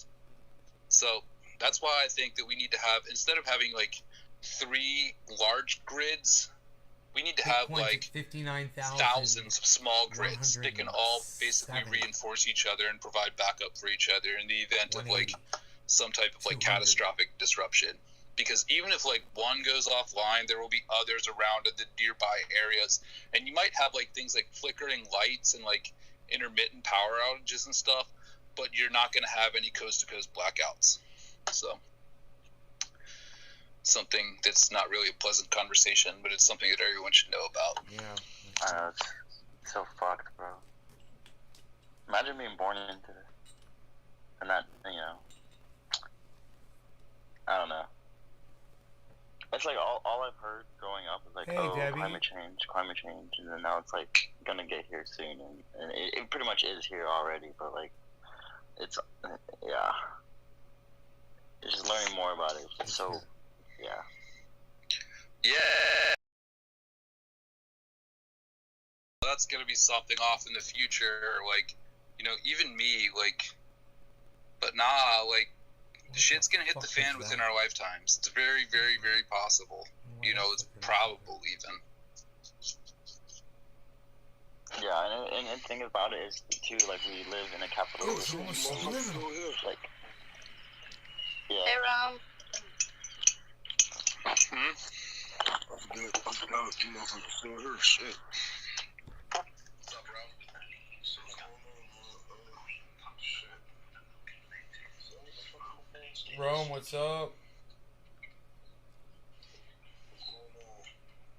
So that's why I think that we need to have, instead of having, like, 3 large grids, we need to have, like, 59,000 thousands of small grids that can all basically reinforce each other and provide backup for each other in the event of, like, some type of, like, catastrophic disruption. Because even if, like, one goes offline, there will be others around in the nearby areas. And you might have, like, things like flickering lights and, like, intermittent power outages and stuff, but you're not going to have any coast-to-coast blackouts. So something that's not really a pleasant conversation, but it's something that everyone should know about. Yeah. It's so fucked, bro. Imagine being born into this. And that, I don't know. It's like all I've heard growing up is like, climate change, and then now it's like gonna get here soon, and it pretty much is here already, but like, it's just learning more about it. It's so, yeah. That's gonna be something off in the future, like, even me, like, but nah, like, shit's gonna hit the fan within our lifetimes. It's very, very, very possible. It's probable even. Yeah, and the thing about it is too, like, we live in a capitalist like, yeah. Hey, Rom. Good. You motherfuckers still here, shit. What's up, bro? Rome, what's up?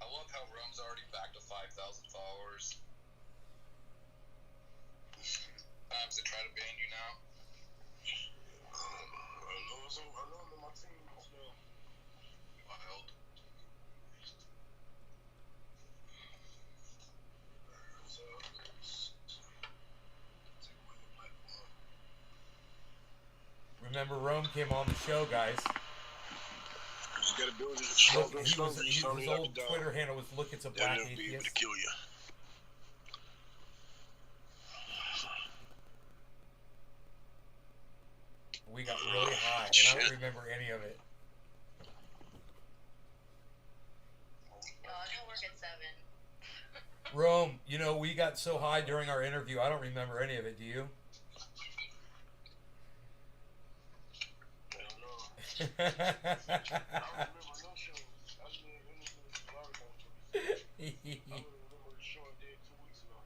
I love how Rome's already back to 5,000 followers. Times they try to ban you now. I know I'm on my team. Wild. Remember, Rome came on the show, guys. You gotta build it. His old Twitter handle was "Look, it's a black atheist." Be able to kill you. We got really high, and I don't remember any of it. No, I don't work at 7. Rome, we got so high during our interview, I don't remember any of it. Do you? I don't remember no show. I remember the show I did 2 weeks ago.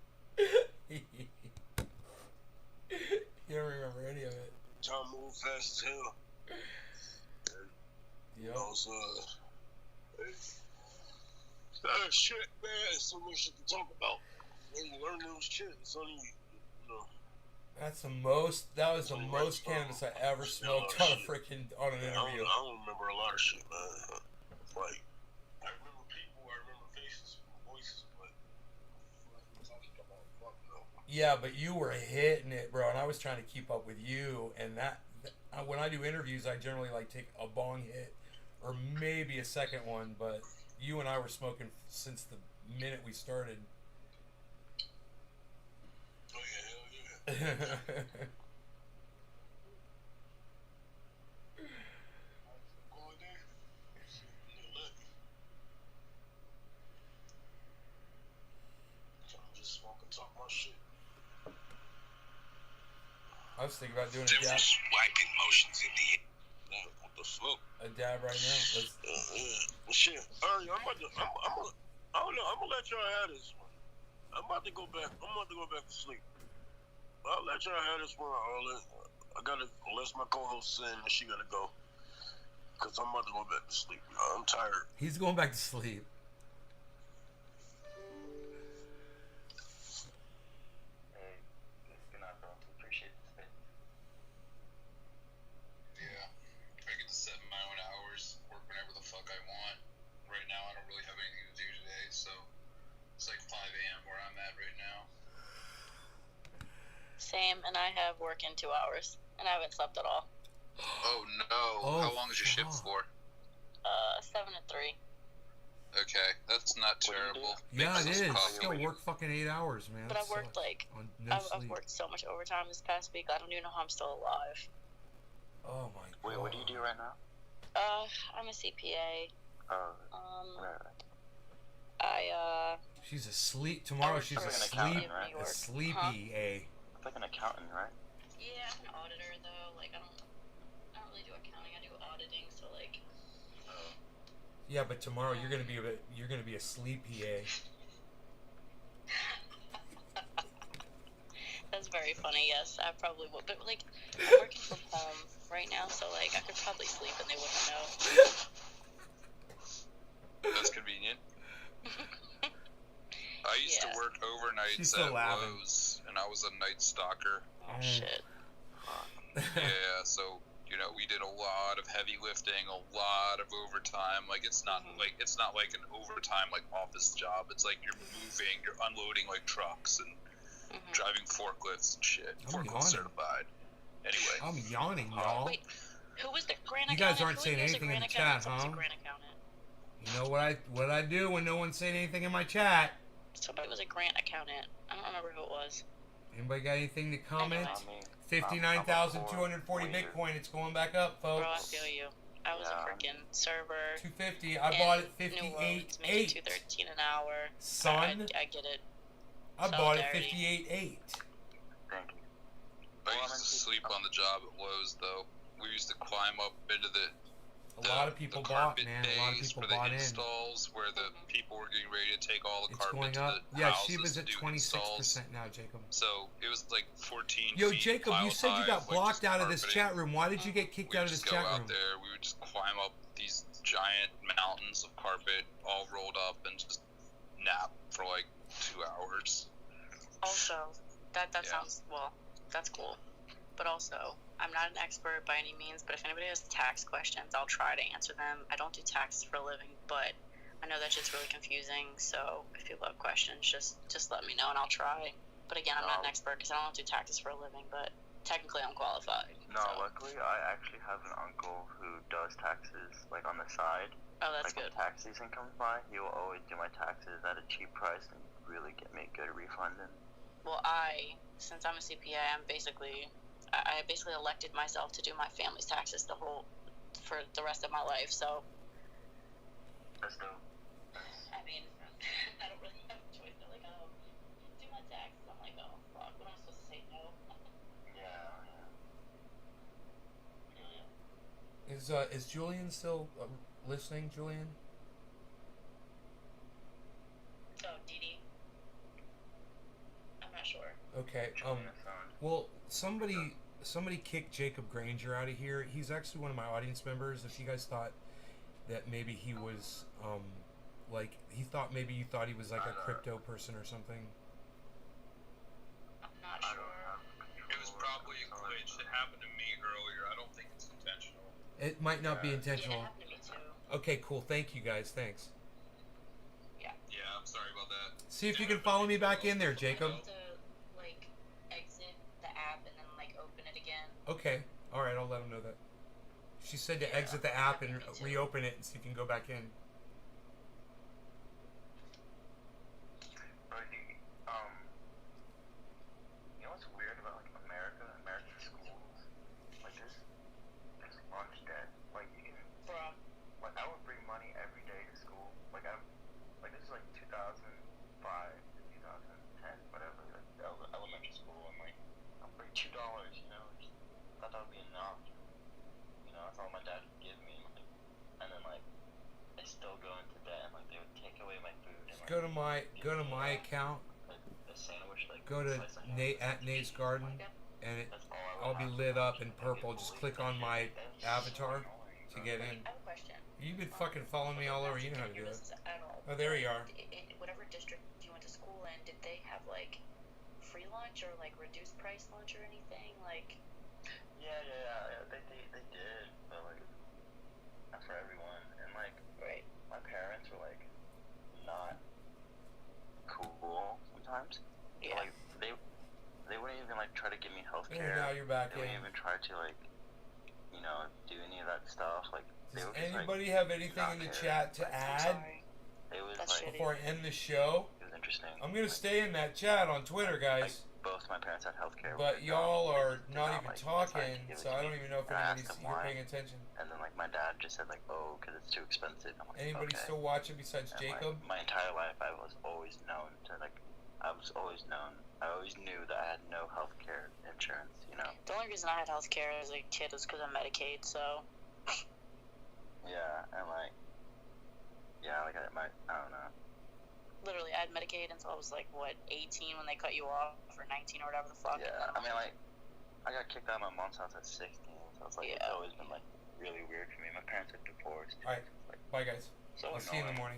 You don't remember any of it. Time moved fast as hell. Yep. Shit, man. There's so much shit to talk about. When you learn new shit, it's only, That was the most cannabis I ever smoked on an interview. I don't remember a lot of shit, man. Like, I remember people, I remember faces, voices, but I'm talking about fuck no. Yeah, but you were hitting it, bro, and I was trying to keep up with you. And that when I do interviews, I generally like take a bong hit or maybe a second one. But you and I were smoking since the minute we started. Oh yeah, hell yeah. I was thinking about doing a Simple dab. swiping motions in the air. What the fuck? A dab right now. Let's... Shit. I'm about to, I don't know. I'm gonna let y'all have this one. I'm about to go back to sleep. I'll let y'all have this one. I gotta, unless my co-host in, and she gotta go. Cause I'm about to go back to sleep. I'm tired. He's going back to sleep. Hey, good night, bro. Appreciate the space. Yeah. I get to set my own hours, work whenever the fuck I want. Right now, I don't really have anything to do today, so it's like 5 a.m. where I'm at right now. Same, and I have work in 2 hours, and I haven't slept at all. Oh no! How long is your shift for? 7 to 3. Okay, that's not terrible. Yeah, it is. Still work fucking 8 hours, man. But I've worked I've worked so much overtime this past week. I don't even know how I'm still alive. Oh my god. Wait, what do you do right now? I'm a CPA. Right. She's asleep. Tomorrow she's asleep. Right? A sleepy Huh? A. It's like an accountant, right? Yeah, I'm an auditor though. Like I don't really do accounting. I do auditing. So like. Yeah, but tomorrow you're gonna be a sleepy A. That's very funny. Yes, I probably would. But like, I'm working from home right now, so like I could probably sleep and they wouldn't know. That's convenient. I used to work overnights at Lowe's, and I was a night stalker. Oh shit. Yeah, so we did a lot of heavy lifting, a lot of overtime. Like it's not like an overtime like office job. It's like you're moving, you're unloading like trucks and driving forklifts and shit. Forklift certified. Anyway, I'm yawning, y'all. Wait, who was the grant You accountant? guys aren't saying anything in the chat, huh? You know what I do when no one's saying anything in my chat? Somebody was a grant accountant. I don't remember who it was. Anybody got anything to comment? 59,240 Bitcoin. It's going back up, folks. Bro, I feel you. I was a freaking server. 250. I bought it 58.8. Making $213 an hour. Son, I get it. I bought it 58.8. Thank you. I used to sleep on the job at Lowe's though. We used to climb up into the lot of people bought, man. A lot of people bought in. Installs where the people were getting ready to take all the carpet to up. the Yeah, houses she was to at do 26% now, Jacob. So it was like 14 Yo, feet Jacob, you said you got blocked out of this carpeting. chat room. Why did you get kicked out of this chat room? We would just go out there. We would just climb up these giant mountains of carpet, all rolled up, and just nap for like 2 hours. Also, that sounds, well, that's cool. But also, I'm not an expert by any means, but if anybody has tax questions, I'll try to answer them. I don't do taxes for a living, but I know that shit's really confusing, so if people have questions, just let me know and I'll try. But again, I'm not an expert because I don't do taxes for a living, but technically I'm qualified. No, luckily I actually have an uncle who does taxes, like on the side. Oh, that's good. When tax season comes by, he will always do my taxes at a cheap price and really get me a good refund. Well, since I'm a CPA, I basically elected myself to do my family's taxes for the rest of my life, so. That's dope. I mean, I don't really have a choice. They're like, oh, do my taxes. I'm like, oh, fuck, what am I supposed to say no? Yeah. Is Julian still listening, Julian? Oh, Dee. I'm not sure. Okay, well, somebody kicked Jacob Granger out of here. He's actually one of my audience members. If you guys thought that maybe he was, you thought he was like a crypto person or something. I'm not sure. It was probably a glitch. It happened to me earlier. I don't think it's intentional. It might not be intentional. Yeah, it happened to me too. Okay, cool. Thank you guys. Thanks. Yeah, I'm sorry about that. See if you can follow me back in there, Jacob. Exit the app and then open it again. Okay. All right. I'll let him know that. She said to exit the app and reopen it and see if you can go back in. You know what's weird about American schools? Like this lunch debt. Like you can, I would bring money every day to school. This is 2005 to 2010, whatever. Elementary school, and I'll bring $2, that'll be enough. You know, that's all my dad would give me. And then like, I still go into debt, and like they would take away my food. And, like, Go to my account. Like, a sandwich, like, go to Nate at Nate's Garden, and I'll be lit up in purple. Just click on my avatar to get in. I have a question. You've been fucking following me all over. You know how to do it. At all. Oh, there you are. In whatever district you went to school in, did they have like free lunch or like reduced price lunch or anything? Like. Yeah. They did, but like not for everyone. And like, my parents were like not cool sometimes. Yeah. Like they wouldn't even like try to give me health care. Now you're back in. They wouldn't even try to like, you know, do any of that stuff. Like, does anybody have anything in the chat to add? It was before I end the show. It was interesting. I'm gonna stay in that chat on Twitter, guys. Both my parents had health care. But y'all are not even talking, so I don't even know if anybody's paying attention. And then like my dad just said like, oh, because it's too expensive. I'm like, anybody still watching besides Jacob? My entire life, I always knew that I had no health care insurance. You know. The only reason I had health care as a kid was because of Medicaid. So. Yeah, and like. Yeah, like I don't know. Literally, I had Medicaid until I was like, what, 18 when they cut you off, or 19 or whatever the fuck. Yeah, I mean, like, I got kicked out of my mom's house at 16, so it's like, it's always been, like, really weird for me. My parents are divorced. Alright, bye guys. So I'll see you in the morning.